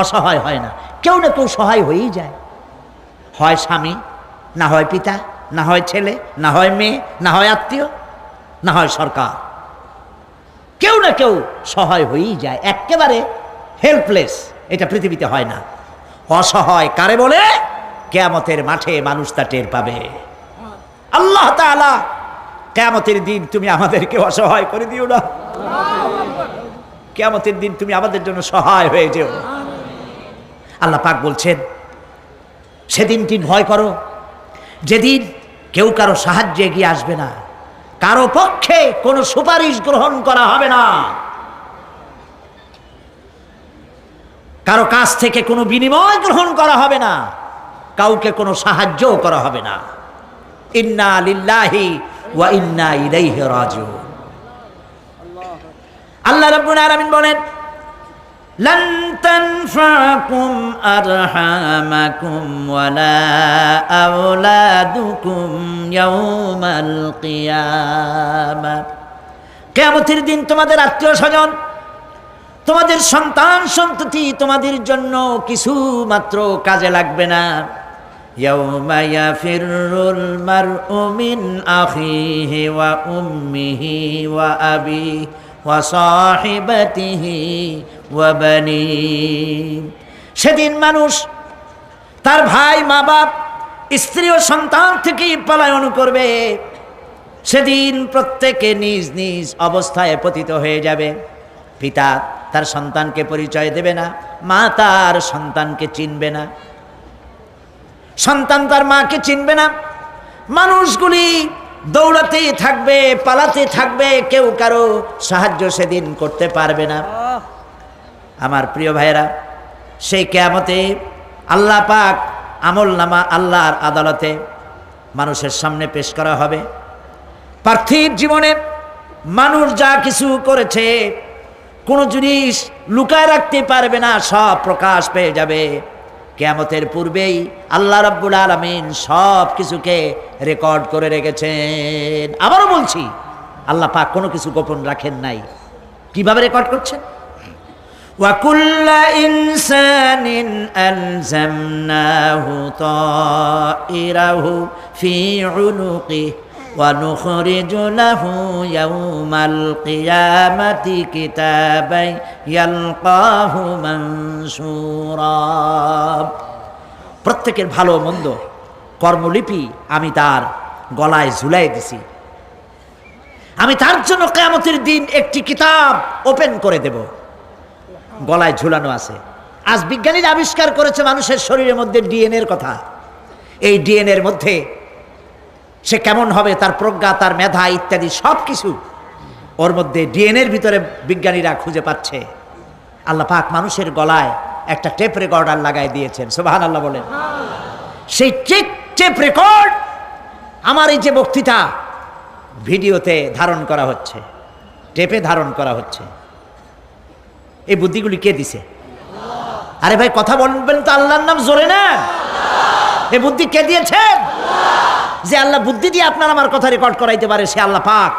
অসহায় হয় না। কেউ না কেউ সহায় হয়েই যায়, হয় স্বামী, না হয় পিতা, না হয় ছেলে, না হয় মেয়ে, না হয় আত্মীয়, না হয় সরকার। কেউ না কেউ সহায় হয়েই যায়। একেবারে হেল্পলেস এটা পৃথিবীতে হয় না। অসহায় কারে বলে? কিয়ামতের মাঠে মানুষ তা টের পাবে। আল্লাহ তাআলা কিয়ামতের দিন তুমি আমাদেরকে অসহায় করে দিও না। কিয়ামতের দিন তুমি আমাদের জন্য সহায় হয়ে যেও। আল্লাহ পাক বলছেন, সেদিনটি ভয় করো যেদিন কেউ কারো সাহায্যে এগিয়ে আসবে না, কারো পক্ষে কোনো সুপারিশ গ্রহণ করা হবে না, কারো কাছ থেকে কোনো বিনিময় গ্রহণ করা হবে না, কাউকে কোনো সাহায্যও করা হবে না। ইন্না লিল্লাহি ওয়া ইন্না ইলাইহি রাজিউন। আল্লাহ রাব্বুল আলামিন বলেন, লান তানফাকুম আরহামাকুম ওয়ালা আওলাদুকুম ইয়াউমাল কিয়ামা। কিয়ামতের দিন তোমাদের আত্মীয়-স্বজন, তোমাদের সন্তান সন্ততি তোমাদের জন্য কিছু মাত্র কাজে লাগবে না। ইয়াউমা ইয়াফিরুল মারউ মিন আখিহি ওয়া উম্মিহি ওয়া আবিহি ওয়া সাহিবাতিহি ওয়া বানিহি। সেদিন মানুষ তার ভাই, মা বাপ, স্ত্রী ও সন্তান থেকে পলায়ন করবে। সেদিন প্রত্যেকে নিজ নিজ অবস্থায় পতিত হয়ে যাবে। পিতা তার সন্তানকে পরিচয় দেবে না, মা তার সন্তানকে চিনবে না, সন্তান তার মাকে চিনবে না। মানুষগুলি দৌড়াতে থাকবে, পালাতে থাকবে, কেউ কারো সাহায্য সেদিন করতে পারবে না। আমার প্রিয় ভাইয়েরা, সেই কিয়ামতে আল্লাহ পাক আমলনামা আল্লাহর আদালতে মানুষের সামনে পেশ করা হবে। পার্থিব জীবনে মানুষ যা কিছু করেছে কোনো জিনিস লুকায় রাখতে পারবে না, সব প্রকাশ পেয়ে যাবে। কিয়ামতের পূর্বেই আল্লাহ রাব্বুল আলামিন সব কিছুকে রেকর্ড করে রেখেছেন। আবারও বলছি, আল্লাহ পাক কোনো কিছু গোপন রাখেন নাই। কিভাবে রেকর্ড করছেন? ওয়া কুল্লা ইনসানিন আলজামনাহু তাইরাহু ফি উনুকিহি ওয়া নুখরিজু লাহু ইয়াওমাল কিয়ামাতি কিতাবান ইয়ালকাহু মানসুরা। প্রত্যেকের ভালো মন্দ কর্মলিপি আমি তার গলায় ঝুলাই দিছি। আমি তার জন্য কিয়ামতের দিন একটি কিতাব ওপেন করে দেব, গলায় ঝুলানো আছে। আজ বিজ্ঞানীরা আবিষ্কার করেছে মানুষের শরীরের মধ্যে ডিএনএর কথা। এই ডিএনএর মধ্যে সে কেমন হবে, তার প্রজ্ঞা, তার মেধা ইত্যাদি সব কিছু ওর মধ্যে ডিএনএর ভিতরে বিজ্ঞানীরা খুঁজে পাচ্ছে আল্লাহ পাক মানুষের গলায় একটা টেপ রেকর্ডার লাগাই দিয়েছেন, সুবহানাল্লাহ বলেন। সেই টেপ রেকর্ড আমার এই যে বক্তৃতা ভিডিওতে ধারণ করা হচ্ছে, টেপে ধারণ করা হচ্ছে। এই বুদ্ধিগুলি কে দিছে? আরে ভাই কথা বলবেন তো আল্লাহর নাম জোরে না। এই বুদ্ধি কে দিয়েছেন? যে আল্লাহ বুদ্ধি দিয়ে আপনার আমার কথা রেকর্ড করাইতে পারে সে আল্লাহ পাক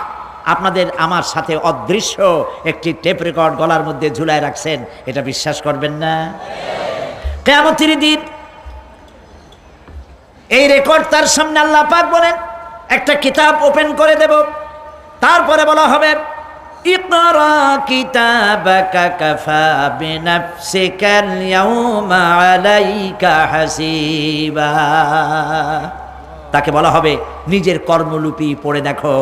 আপনাদের আমার সাথে অদৃশ্য একটি টেপ রেকর্ড গলার মধ্যে ঝুলায় রাখছেন। এটা বিশ্বাস করবেন না? কিয়ামতের দিন এই রেকর্ড তার সামনে আল্লাহ পাক বলেন একটা কিতাব ওপেন করে দেব, তারপরে বলা হবে ইকরা কিতাবাকা কাফা বিনাফসিকাল ইয়াউমা আলাইকা হাসিবা। তাকে বলা হবে নিজের কর্মলিপি পড়ে দেখো,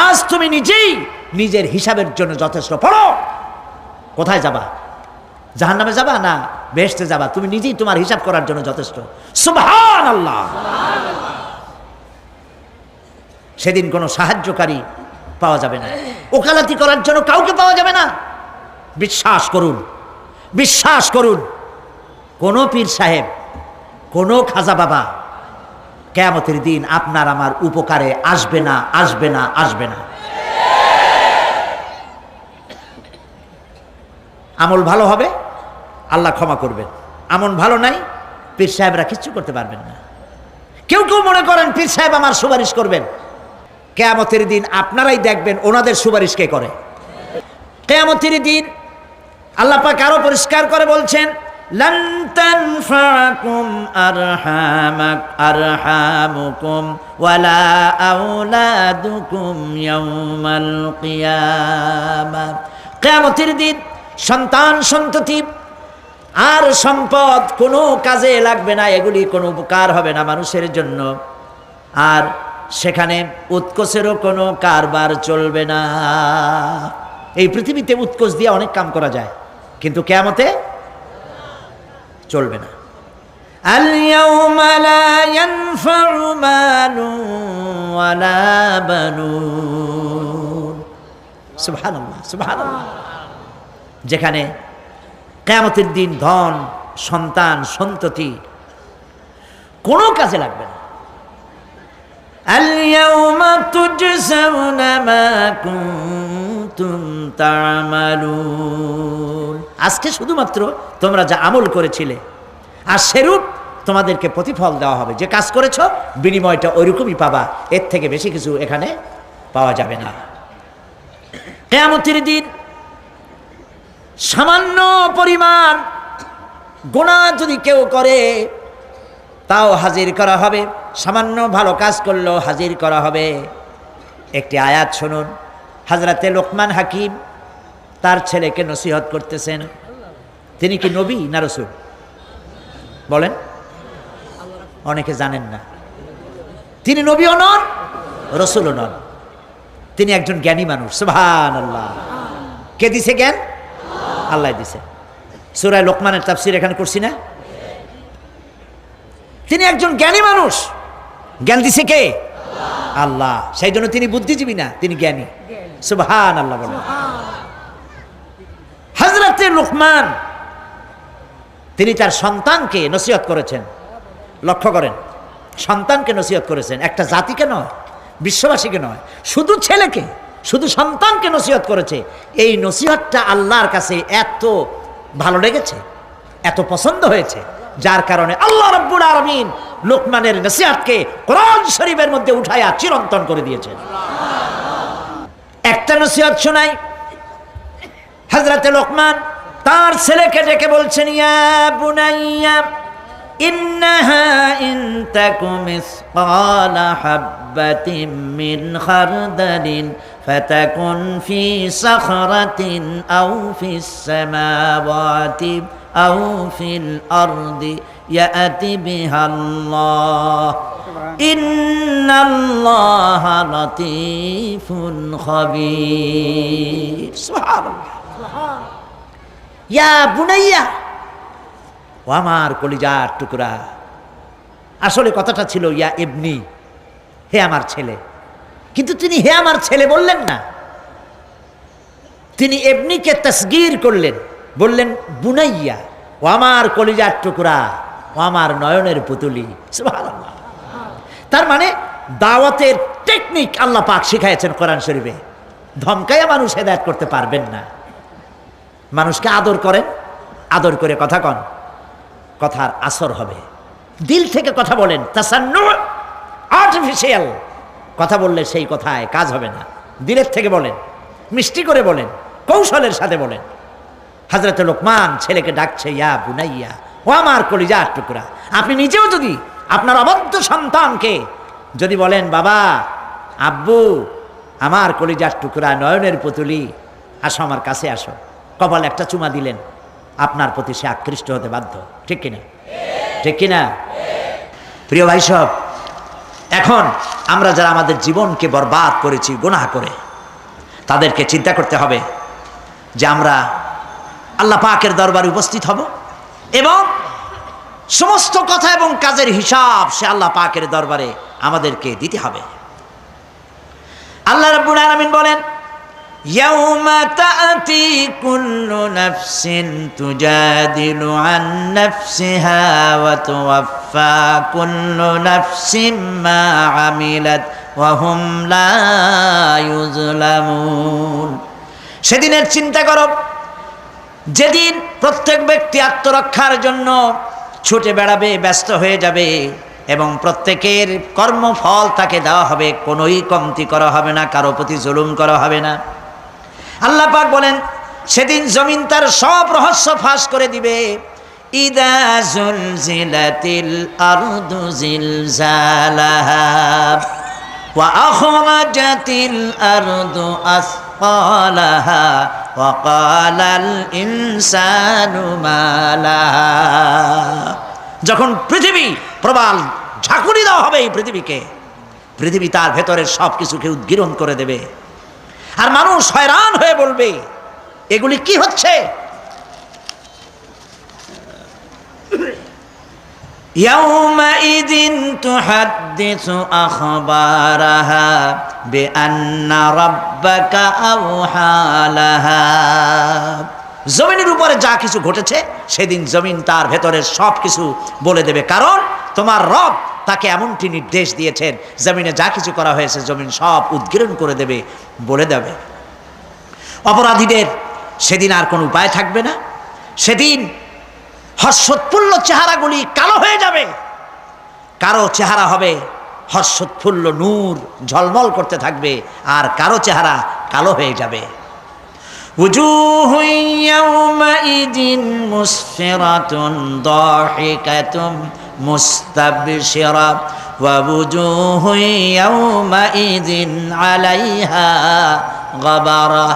আজ তুমি নিজেই নিজের হিসাবের জন্য যথেষ্ট। পড়ো, কোথায় যাবা? জাহান্নামে যাবা না বেহেশতে যাবা? তুমি নিজেই তোমার হিসাব করার জন্য যথেষ্ট। সুবহানাল্লাহ। সেদিন কোনো সাহায্যকারী পাওয়া যাবে না, ওকালতি করার জন্য কাউকে পাওয়া যাবে না। বিশ্বাস করুন, বিশ্বাস করুন, কোনো পীর সাহেব, কোনো খাজা বাবা কিয়ামতের দিন আপনার আমার উপকারে আসবে না, আসবে না, আসবে না। আমল ভালো হবে, আল্লাহ ক্ষমা করবেন। আমল ভালো নাই, পীর সাহেবরা কিচ্ছু করতে পারবেন না। কেউ কেউ মনে করেন পীর সাহেব আমার সুপারিশ করবেন। কিয়ামতের দিন আপনারাই দেখবেন ওনাদের সুপারিশ কে করে। কিয়ামতের দিন আল্লাহ পাক আরো পরিষ্কার করে বলছেন লান তানফাকুম আরহামুকুম ওয়ালা আওলাদুকুম ইয়াউমাল কিয়ামাহ। কিয়ামতের দিন সন্তান সন্ততি আর সম্পদ কোনো কাজে লাগবে না, এগুলি কোনো উপকার হবে না মানুষের জন্য। আর সেখানে উৎকোচেরও কোনো কারবার চলবে না। এই পৃথিবীতে উৎকোচ দিয়ে অনেক কাম করা যায়, কিন্তু কিয়ামতে চলবে না। আল ইয়াউমা লা ইয়ানফাউ মালুন ওয়ালা বানুন। সুবহানাল্লাহ, সুবহানাল্লাহ। যেখানে কিয়ামতের দিন ধন সন্তান সন্ততি কোনো কাজে লাগবে না। আল ইয়াউমা তুজজাউনা মা কুনতুম তা'মালুন। আজকে শুধুমাত্র তোমরা যা আমল করেছিলে আর সেরূপ তোমাদেরকে প্রতিফল দেওয়া হবে। যে কাজ করেছো বিনিময়টা ওইরকমই পাবা, এর থেকে বেশি কিছু এখানে পাওয়া যাবে না। কিয়ামতের দিন সামান্য পরিমাণ গুনাহ যদি কেউ করে তাও হাজির করা হবে, সামান্য ভালো কাজ করলেও হাজির করা হবে। একটি আয়াত শুনুন, হযরতে লোকমান হাকিম তার ছেলেকে নসিহত করতেছেন। তিনি কি নবী না রাসূল? বলেন, অনেকে জানেন না। তিনি নবীও নন, রাসূলও নন, তিনি একজন জ্ঞানী মানুষ। সুবহানাল্লাহ। কে দিছে জ্ঞান? আল্লাহ দিছে। সূরা লোকমানের তাফসীর এখানে করছি না? তিনি একজন জ্ঞানী মানুষ। জ্ঞান দিছে কে? আল্লাহ। সেই জন্য তিনি বুদ্ধিজীবী না, তিনি জ্ঞানী। সুবহানাল্লাহ বলেন। হযরতে লোকমান তিনি তার সন্তানকে নসিহত করেছেন। লক্ষ্য করেন, সন্তানকে নসিহত করেছেন, একটা জাতিকে নয়, বিশ্ববাসীকে নয়, শুধু ছেলেকে, শুধু সন্তানকে নসিহত করেছে। এই নসিহতটা আল্লাহর কাছে এত ভালো লেগেছে, এত পছন্দ হয়েছে, যার কারণে আল্লাহ রাব্বুল আলামিন লোকমানের নসিহতকে কোরআন শরীফের মধ্যে উঠায়া চিরন্তন করে দিয়েছেন। একটা নসিহত শোনাই। হযরতে লোকমান তার ছেলেকে ডেকে বলছেন, ইয়া বুনাইয়া ইন্নাহা ইন তাকুম মিসকালা হাববাতিন মিন খারদালিন ফাতাকুন ফি সাখরাতিন আও ফিস সামাওয়াতি আও ফিল আরদি ইয়াতি বিহাল্লাহ ইন্নাল্লাহা লাতীফুন খাবীর। সুবহানাল্লাহ। ইয়া বুনাইয়া, ও আমার কলিজার টুকরা। আসলে কথাটা ছিল ইয়া ইবনি, হে আমার ছেলে, কিন্তু তিনি হে আমার ছেলে বললেন না, তিনি এমনিকে তাসগীর করলেন, বললেন বুনাইয়া, ও আমার কলিজার টুকরা, ও আমার নয়নের পুতুলি। সুবহানাল্লাহ। তার মানে দাওয়াতের টেকনিক আল্লাহ পাক শিখাইছেন কোরআন শরীফে। ধমকাইয়া মানুষ হেদায়েত করতে পারবেন না। মানুষকে আদর করেন, আদর করে কথা কন, কথার আসর হবে। দিল থেকে কথা বলেন, তাসান্নু, আর্টিফিশিয়াল কথা বললে সেই কথায় কাজ হবে না। দিলের থেকে বলেন, মিষ্টি করে বলেন, কৌশলের সাথে বলেন। হযরত লোকমান ছেলেকে ডাকছে, ইয়া বুনাইয়া, ও আমার কলিজার টুকরা। আপনি নিজেও যদি আপনার অবদ্ধ সন্তানকে যদি বলেন, বাবা, আব্বু, আমার কলিজার টুকরা, নয়নের পুতুলি, আসো আমার কাছে আসো, কপালে একটা চুমা দিলেন, আপনার প্রতি সে আকৃষ্ট হতে বাধ্য। ঠিক কিনা? ঠিক কিনা? প্রিয় ভাই সব, এখন আমরা যারা আমাদের জীবনকে বরবাদ করেছি গুনাহ করে, তাদেরকে চিন্তা করতে হবে যে আমরা আল্লাহ পাকের দরবারে উপস্থিত হব এবং সমস্ত কথা এবং কাজের হিসাব সে আল্লাহ পাকের দরবারে আমাদেরকে দিতে হবে। আল্লাহ রাব্বুল আলামিন বলেন, ইয়াউমা তা'তি কুল্লু নাফসিন তুজাদিলু আন নাফসিহা ওয়া তুওয়াফফা কুল্লু নাফসিন মা আমিলাত ওয়া হুম লা ইউযলামুন। সেদিনের চিন্তা করো যেদিন প্রত্যেক ব্যক্তি আত্মরক্ষার জন্য ছুটে বেড়াবে, ব্যস্ত হয়ে যাবে এবং প্রত্যেকের কর্মফল তাকে দেওয়া হবে, কোনোই কমতি করা হবে না, কারো প্রতি জুলুম করা হবে না। আল্লাহ পাক বলেন, সেদিন জমিন তার সব রহস্য ফাঁস করে দিবে। ইদা জুলজিলাতিল আরদু জিলজালাহা ওয়া আখরাজাতিল আরদু আসফালাহা ওয়া ক্বালাল ইনসানু মা লাহা। যখন পৃথিবী প্রবাল ঝাঁকুনি দেওয়া হবে এই পৃথিবীকে, পৃথিবী তার ভেতরের সব কিছুকে উদ্গীরণ করে দেবে আর মানুষ হয়রান হয়ে বলবে, এগুলি কি হচ্ছে? ইয়াউমাইযিন তুহাদ্দিসু আখবারাহা বিআন্না রাব্বাকা আওহা লাহা। জমিনের উপরে যা কিছু ঘটেছে সেদিন জমিন তার ভেতরের সব কিছু বলে দেবে, কারণ তোমার রব তাকে এমনটি নির্দেশ দিয়েছেন, জমিনে যা কিছু করা হয়েছে জমিন সব উদ্গীরণ করে দেবে, বলে দেবে। অপরাধীদের সেদিন আর কোনো উপায় থাকবে না। সেদিন হর্ষোৎফুল্ল চেহারাগুলি কালো হয়ে যাবে, কারো চেহারা হবে হর্ষোৎফুল্ল নূর ঝলমল করতে থাকবে, আর কারো চেহারা কালো হয়ে যাবে। উজুহুন ইয়াওমাইযিন মুসফিরাতুন দাহিকাতুন মুস্তাবশিরা ওয়া উজুহুন ইয়াওমাইযিন আলাইহা গাবারা।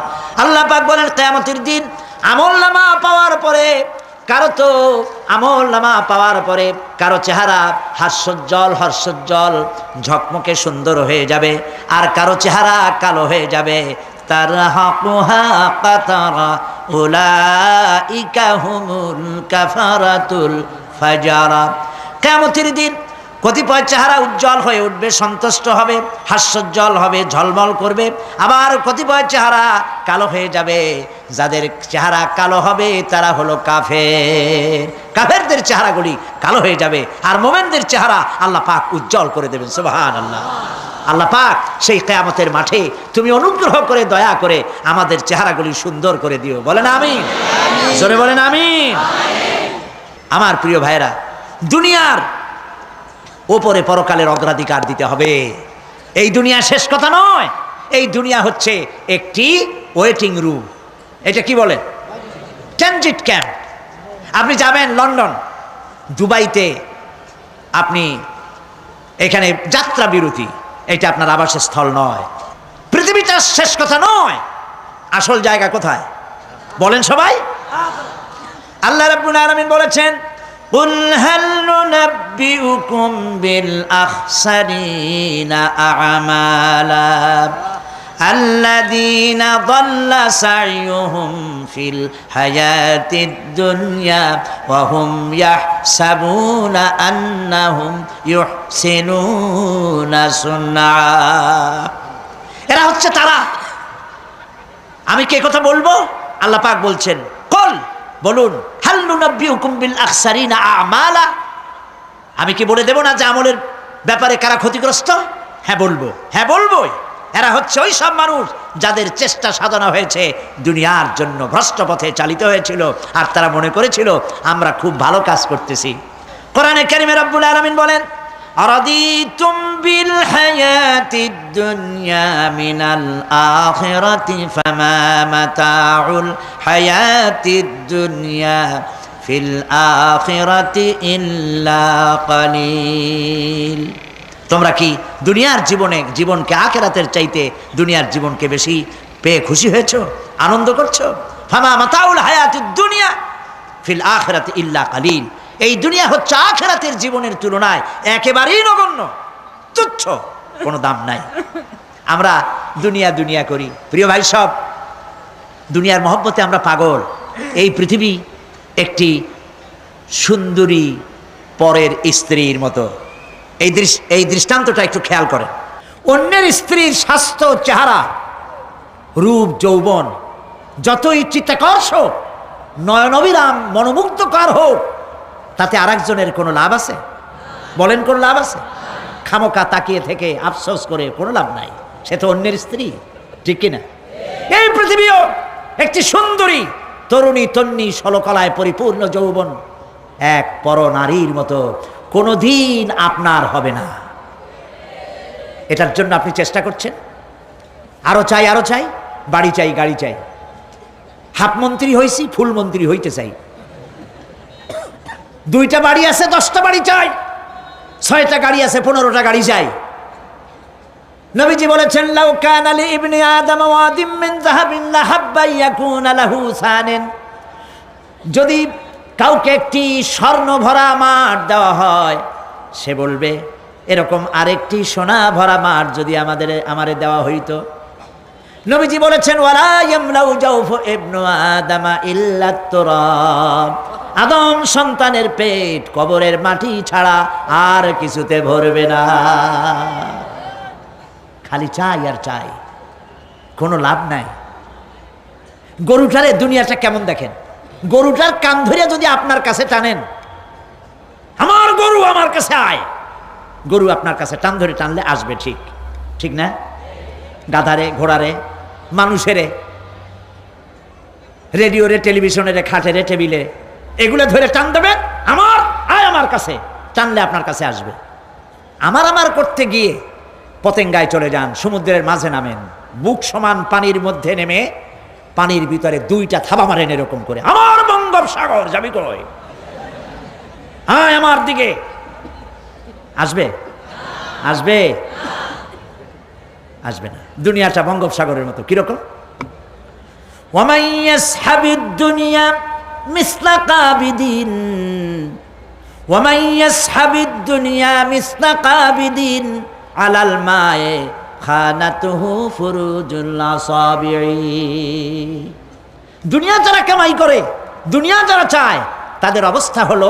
আল্লাহ পাক বলেন, কিয়ামতের দিন আমলনামা পাওয়ার পরে কারো চেহারা হর্ষোজ্জ্বল ঝকমকে সুন্দর হয়ে যাবে, আর কারো চেহারা কালো হয়ে যাবে। তারহাকুহা কাতারা উলাইকা হুমুল কাফারাতুল ফাজারা। কিয়ামতের দিন কতিপয় চেহারা উজ্জ্বল হয়ে উঠবে, সন্তুষ্ট হবে, হাস্যোজ্জ্বল হবে, ঝলমল করবে, আবার কতিপয় চেহারা কালো হয়ে যাবে। যাদের চেহারা কালো হবে তারা হলো কাফের। কাফেরদের চেহারাগুলি কালো হয়ে যাবে, আর মোমেনদের চেহারা আল্লাহ পাক উজ্জ্বল করে দেবেন। সুবহানাল্লাহ। আল্লাহ পাক সেই কিয়ামতের মাঠে তুমি অনুগ্রহ করে দয়া করে আমাদের চেহারাগুলি সুন্দর করে দিও। বলেন আমিন, জোরে বলেন আমিন। আমার প্রিয় ভাইরা, দুনিয়ার ওপরে পরকালের অগ্রাধিকার দিতে হবে। এই দুনিয়া শেষ কথা নয়, এই দুনিয়া হচ্ছে একটি ওয়েটিং রুম। এটা কি বলে? Transit camp. আপনি যাবেন লন্ডন, দুবাইতে, আপনি এখানে যাত্রা বিরতি, এটা আপনার আবাসের স্থল নয়। পৃথিবীটা শেষ কথা নয়, আসল জায়গা কোথায় বলেন সবাই? আল্লাহ রাব্বুল আলামিন বলেছেন, কুল হাল নুনাব্বিউকুম বিল আখসারিনা আ'মালা আল্লাযীনা দাল্লা সা'য়ুহুম ফিল হায়াতিদ দুনিয়া ওয়া হুম ইয়াহসাবুনা আন্নাহুম ইউহসিনুনা সুন্না। এরা হচ্ছে তারা আমি কি কথা বলবো? আল্লাহ পাক বলছেন, কল, বলুন, হাল নুনাব্বিউকুম বিল আখসারিনা আমালা, আমি কি বলে দেব না যে আমলের ব্যাপারে কারা ক্ষতিগ্রস্ত? হ্যাঁ বলবো, হ্যাঁ বলবোই। এরা হচ্ছে ওই সব মানুষ যাদের চেষ্টা সাধনা হয়েছে দুনিয়ার জন্য, ভ্রষ্ট পথে চালিত হয়েছিল, আর তারা মনে করেছিল আমরা খুব ভালো কাজ করতেছি। কোরআনে কারিমে রব্বুল আলামিন বলেন, আরাদিতুম বিল হায়াতিদ দুনিয়া মিনাল আখিরাতি ফামা মাতাউল হায়াতিদ দুনিয়া ফিল আখিরাতি ইল্লা কালিল। তোমরা কি দুনিয়ার জীবনকে আখিরাতের চাইতে দুনিয়ার জীবনকে বেশি পেয়ে খুশি হয়েছো, আনন্দ করছো? ফামা মাতাউল হায়াতিদ দুনিয়া ফিল আখিরাতি ইল্লা কালিল। এই দুনিয়া হচ্ছে আখিরাতের জীবনের তুলনায় একেবারেই নগণ্য, তুচ্ছ, কোনো দাম নাই। আমরা দুনিয়া করি। প্রিয় ভাই সব, দুনিয়ার মহব্বতে আমরা পাগল। এই পৃথিবী একটি সুন্দরী পরের স্ত্রীর মতো। এই দৃষ্টান্তটা একটু খেয়াল করেন। অন্যের স্ত্রীর স্বাস্থ্য, চেহারা, রূপ, যৌবন যতই চিত্তাকর্ষক, নয়নবিরাম, মনোমুগ্ধকর হোক, তাতে আরেকজনের কোনো লাভ আছে? বলেন, কোনো লাভ আছে? খামোকা তাকিয়ে থেকে আফসোস করে কোনো লাভ নাই। সে তো অন্যের স্ত্রী, ঠিক কিনা? এই পৃথিবীও একটি সুন্দরী তরুণী, তন্নি, ষোলকলায় পরিপূর্ণ যৌবন এক পর নারীর মতো কোনোদিন আপনার হবে না। এটার জন্য আপনি চেষ্টা করছেন, আরো চাই, আরো চাই, বাড়ি চাই, গাড়ি চাই, হাফ মন্ত্রী হয়েছি, ফুল মন্ত্রী হইতে চাই, 2টা বাড়ি আছে, 10টা বাড়ি চাই, 6টা গাড়ি আছে, 15টা গাড়ি চাই। নবীজি বলেছেন, লাউ কানা লি ইবনি আদম ওয়াদিম মিন যাহাবিন লাহাব্বা ইয়াকুনা লাহু সানান, যদি কাউকে একটি স্বর্ণ ভরা মাঠ দেওয়া হয়, সে বলবে এরকম আরেকটি সোনা ভরা মাঠ যদি আমারে দেওয়া হইতো। নবীজি বলেছেন, ওয়ালা ইয়ামলাউ জাওফু ইবনু আদামা ইল্লা তুরাব, আদম সন্তানের পেট কবরের মাটি ছাড়া আর কিছুতে ভরবে না। খালি চাই আর চাই, কোনো লাভ নাই। গরুটারে দুনিয়াটা কেমন দেখেন, গরুটার কান ধরে যদি আপনার কাছে টানেন, আমার গরু আমার কাছে আয়, গরু আপনার কাছে টান ধরে টানলে আসবে, ঠিক ঠিক না? গাধারে, ঘোড়ারে, মানুষেরে, রেডিওরে, টেলিভিশনের, খাটেরে, টেবিলে, এগুলো ধরে টান দেবেন, আমার আয় আমার কাছে, টানলে আপনার কাছে আসবে। আমার করতে গিয়ে পতেঙ্গায় চলে যান, সমুদ্রের মাঝে নামেন, বুক সমান পানির মধ্যে নেমে পানির ভিতরে 2টা থাবা মারেন এরকম করে, আমার বঙ্গোপসাগর যাবি কই, আয় আমার দিকে, আসবে? আসবে? আসবে না। দুনিয়াটা বঙ্গোপসাগরের মতো, কিরকম? ওয়ামান ইয়াসহাবিদ দুনিয়া মিসলা কাবিদিন, ওয়ামান ইয়াসহাবিদ দুনিয়া মিসলা কাবিদিন আলাল মায়ে খানাতুহু ফুরুজুল আসাবিঈ। দুনিয়া যারা কামাই করে, দুনিয়া যারা চায়, তাদের অবস্থা হলো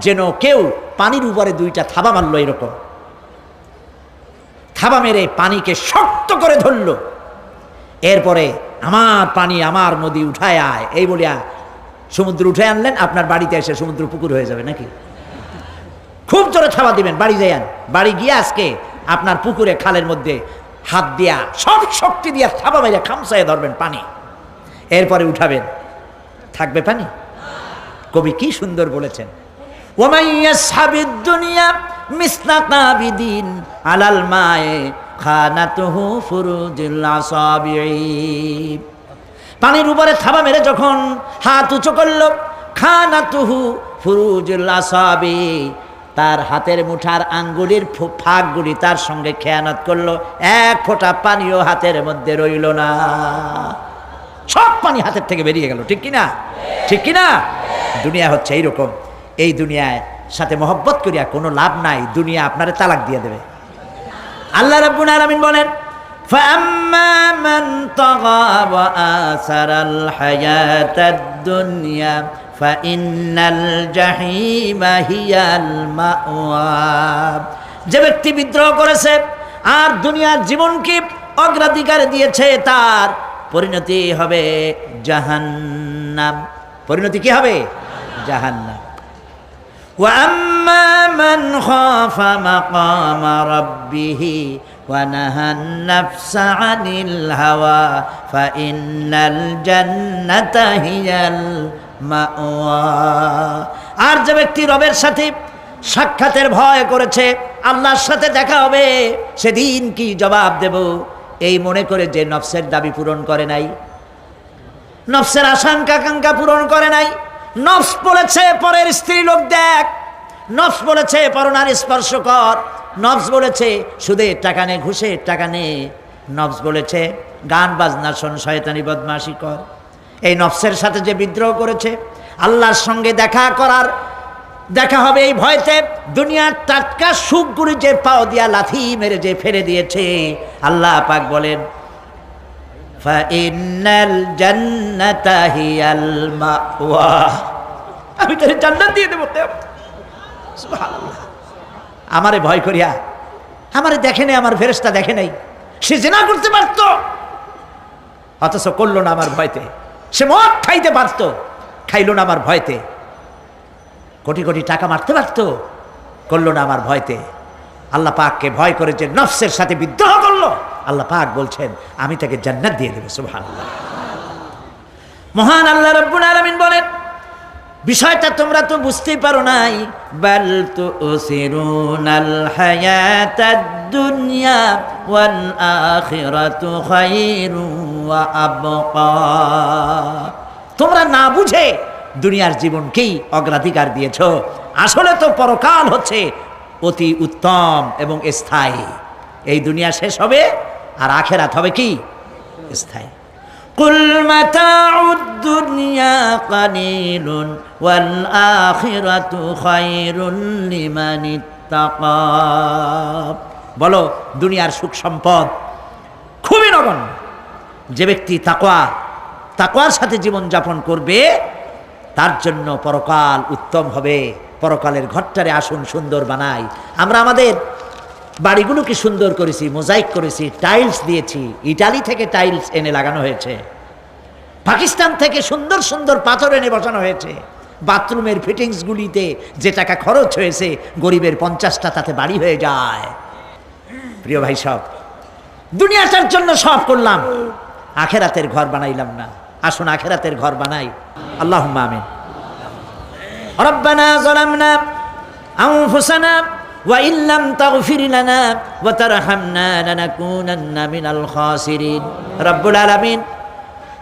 যেন কেউ পানির উপরে 2টা থাবা মারলো, এরকম থাবা মেরে পানিকে শক্ত করে ধরলো, এরপরে আমার পানি, আমার নদী উঠায় আয়, এই বলিয়া সমুদ্র উঠে আনলেন, আপনার বাড়িতে এসে সমুদ্র পুকুর হয়ে যাবে নাকি? খুব জোরে থাবা দিবেন, বাড়ি যাইয়ান, বাড়ি গিয়ে আজকে আপনার পুকুরে, খালের মধ্যে হাত দিয়া সব শক্তি দিয়া থাবা মেরে খামসায় ধরবেন পানি, এরপরে উঠাবেন, থাকবে পানি? কবি কি সুন্দর বলেছেন, ওয়ামান ইয়াসহাবিদ দুনিয়া মিসলা কাবিদিন আলাল মায়ে খানাতুহু ফুরুজুল আসাবিঈ। পানির উপরে থাবা মেরে যখন হাত উঁচু করল, খানাতুহু ফুরুজুল আসাবি, তার হাতের মুঠার আঙ্গুলির ফাঁকগুলি তার সঙ্গে খেয়ানত করলো, 1 ফোঁটা পানিও হাতের মধ্যে রইল না, সব পানি হাতের থেকে বেরিয়ে গেল, ঠিক কিনা? ঠিক কিনা? দুনিয়া হচ্ছে এইরকম। এই দুনিয়ায় সাথে মহব্বত করিয়া কোনো লাভ নাই, দুনিয়া আপনারে তালাক দিয়ে দেবে। আল্লাহ রাব্বুল আলামিন বলেন, ফাআম্মা মান তাগা ওয়া আসারাল হায়াতাদ দুনিয়া ফাইন্নাল জাহিমা হিয়াল মাওয়া। যে ব্যক্তি বিদ্রোহ করেছে আর দুনিয়ার জীবনকে অগ্রাধিকার দিয়েছে, তার পরিণতি হবে জাহান্নাম। পরিণতি কি হবে? জাহান্নাম। وَأَمَّا مَنْ خَافَ مَقَامَ رَبِّهِ وَنَهَى النَّفْسَ عَنِ الْهَوَى فَإِنَّ الْجَنَّةَ هِيَ الْمَأْوَى। আর যে ব্যক্তি রবের সাথে সাক্ষাতের ভয় করেছে, আল্লাহর সাথে দেখা হবে, সেদিন কি জবাব দেব এই মনে করে যে নফসের দাবি পূরণ করে নাই, নফসের আশঙ্কা আকাঙ্ক্ষা পূরণ করে নাই, নফস বলেছে পরের স্ত্রী লোক দেখ, নফস বলেছে পরনারী স্পর্শ কর, নফস বলেছে সুদের টাকা নে, ঘুষের টাকা নে, নফস বলেছে গান বাজনা শোন, শয়তানি বদমাশি কর। এই নফসের সাথে যে বিদ্রোহ করেছে, আল্লাহর সঙ্গে দেখা হবে এই ভয়তে দুনিয়ার টাটকা সুখগুলি যে পাও দিয়া লাথি মেরে যে ফেলে দিয়েছে, আল্লাহ পাক বলেন ফাইনাল জান্নাতা হিয়াল মাওয়া, আমি তোরে জান্নাত দিয়ে দেব। সুবহানাল্লাহ। আমারে ভয় করিয়া, আমারে দেখে নাই, আমার ফেরেশতা দেখে নাই, সে জিনা করতে পারতো অথচ করলো না আমার ভয়তে, সে মদ খাইতে পারতো, খাইলো না আমার ভয়তে, কোটি কোটি টাকা মারতে পারতো, করলো না আমার ভয়তে। আল্লাহ পাককে ভয় করে যে নফসের সাথে বিদ্রোহ করলো, আল্লাহ পাক বলছেন আমি তাকে জান্নাত দিয়ে দেব। সুবহানাল্লাহ। মহান আল্লাহ রাব্বুল আলামিন বলেন বিষয়টা তোমরা তো বুঝতেই পারো নাই, বাল তুসিরুনাল হায়াতাদ দুনিয়া ওয়াল আখিরাতু খায়রু ওয়া আবকা। তোমরা না বুঝে দুনিয়ার জীবনকেই অগ্রাধিকার দিয়েছ, আসলে তো পরকাল হচ্ছে অতি উত্তম এবং স্থায়ী। এই দুনিয়া শেষ হবে আর আখিরাত হবে কি? স্থায়ী। কুল মাতাউদ দুনিয়া কালিলুন ওয়াল আখিরাতু খায়রুন লিমান ইত্তাকা। বলো দুনিয়ার সুখ সম্পদ খুবই নগণ্য, যে ব্যক্তি তাকওয়ার সাথে জীবন যাপন করবে তার জন্য পরকাল উত্তম হবে। পরকালের ঘরটারে আসুন সুন্দর বানাই। আমরা আমাদের বাড়িগুলোকে সুন্দর করেছি, মোজাইক করেছি, টাইলস দিয়েছি, ইটালি থেকে টাইলস এনে লাগানো হয়েছে, পাকিস্তান থেকে সুন্দর সুন্দর পাথর এনে বসানো হয়েছে। বাথরুমের ফিটিংসগুলিতে যে টাকা খরচ হয়েছে, গরিবের 50টা তাতে বাড়ি হয়ে যায়। প্রিয় ভাই, সব দুনিয়াটার জন্য সব করলাম, আখেরাতের ঘর বানাইলাম না। আসুন আখেরাতের ঘর বানাই। আল্লাহুম্মা আমিন। রব্বানা যালামনা আনফুসানা ওয়া ইল্লাম তাগফির লানা ওয়া তারহামনা লানাকুনান্না মিনাল খাসিরিন। রব্বুল আলামিন,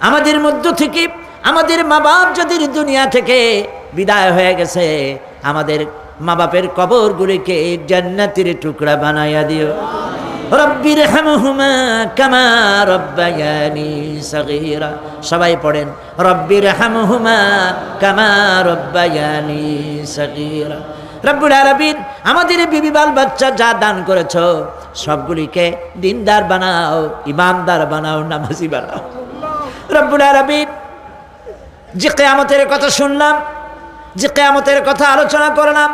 আমাদের মধ্য থেকে আমাদের মা বাপ যদি দুনিয়া থেকে বিদায় হয়ে গেছে, আমাদের মা বাপের কবরগুলিকে জান্নাতের টুকরা বানাইয়া দিও। রব্বির হামহুমা কামা রব্বায়ানি সগীরা। সবাই পড়েন রব্বির হামহুমা কামা রব্বায়ানি সগীরা। রব্বুল আলামিন, আমাদের বিবি বাল বাচ্চা যা দান করেছো সবগুলিকে দিনদার বানাও, ইমানদার বানাও, নামাজি বানাও। রব্বুল আলামিন, যে কিয়ামতের কথা শুনলাম, যে কিয়ামতের কথা আলোচনা করলাম,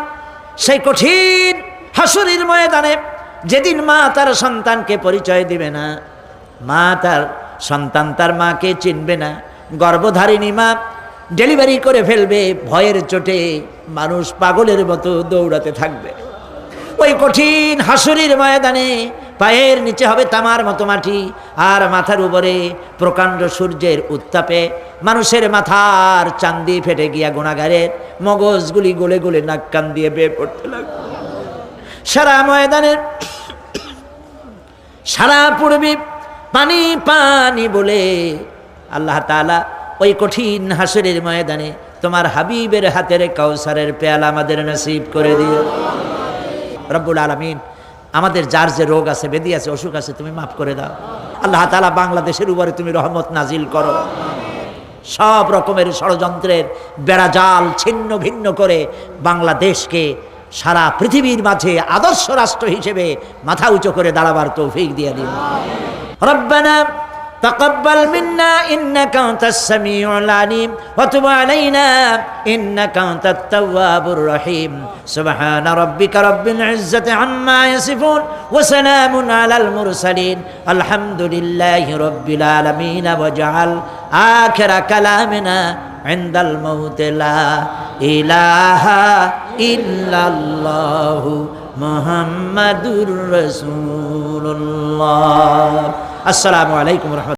সেই কঠিন হাসরের ময়দানে যেদিন মা তার সন্তানকে পরিচয় দিবে না, মা তার সন্তান তার মাকে চিনবে না, গর্ভধারিণী মা ডেলিভারি করে ফেলবে, ভয়ের চোটে মানুষ পাগলের মতো দৌড়াতে থাকবে। ওই কঠিন হাসরের ময়দানে পায়ের নিচে হবে তামার মতো মাটি, আর মাথার উপরে প্রকাণ্ড সূর্যের উত্তাপে মানুষের মাথার চান্দি ফেটে গিয়া গুনাহগারের মগজগুলি গলে গলে নাক কান দিয়ে বেয়ে পড়তে লাগবে। সারা ময়দানের সারা পূর্বে পানি পানি বলে আল্লাহ তাআলা ওই কঠিন হাসরের ময়দানে তোমার হাবিবের হাতের কাউসারের পেয়ালা আমাদের নসিব করে দিও। রব্বুল আলামিন, আমাদের যার যে রোগ আছে, ব্যাধি আছে, অসুখ আছে, তুমি মাফ করে দাও। আল্লাহ তাআলা বাংলাদেশের উপরে তুমি রহমত নাজিল করো। সব রকমের ষড়যন্ত্রের বেড়াজাল ছিন্ন ভিন্ন করে বাংলাদেশকে সারা পৃথিবীর মাঝে আদর্শ রাষ্ট্র হিসেবে মাথা উঁচু করে দাঁড়াবার তৌফিক দিয়ে দিও। রব্বানা تقبل منا إنك أنت السميع العليم وتب علينا إنك أنت التواب الرحيم سبحان ربك رب العزة عما يصفون وسلام على المرسلين الحمد لله رب العالمين واجعل آخر كلامنا عند الموت لا إله إلا الله محمد رسول الله السلام عليكم ورحمة الله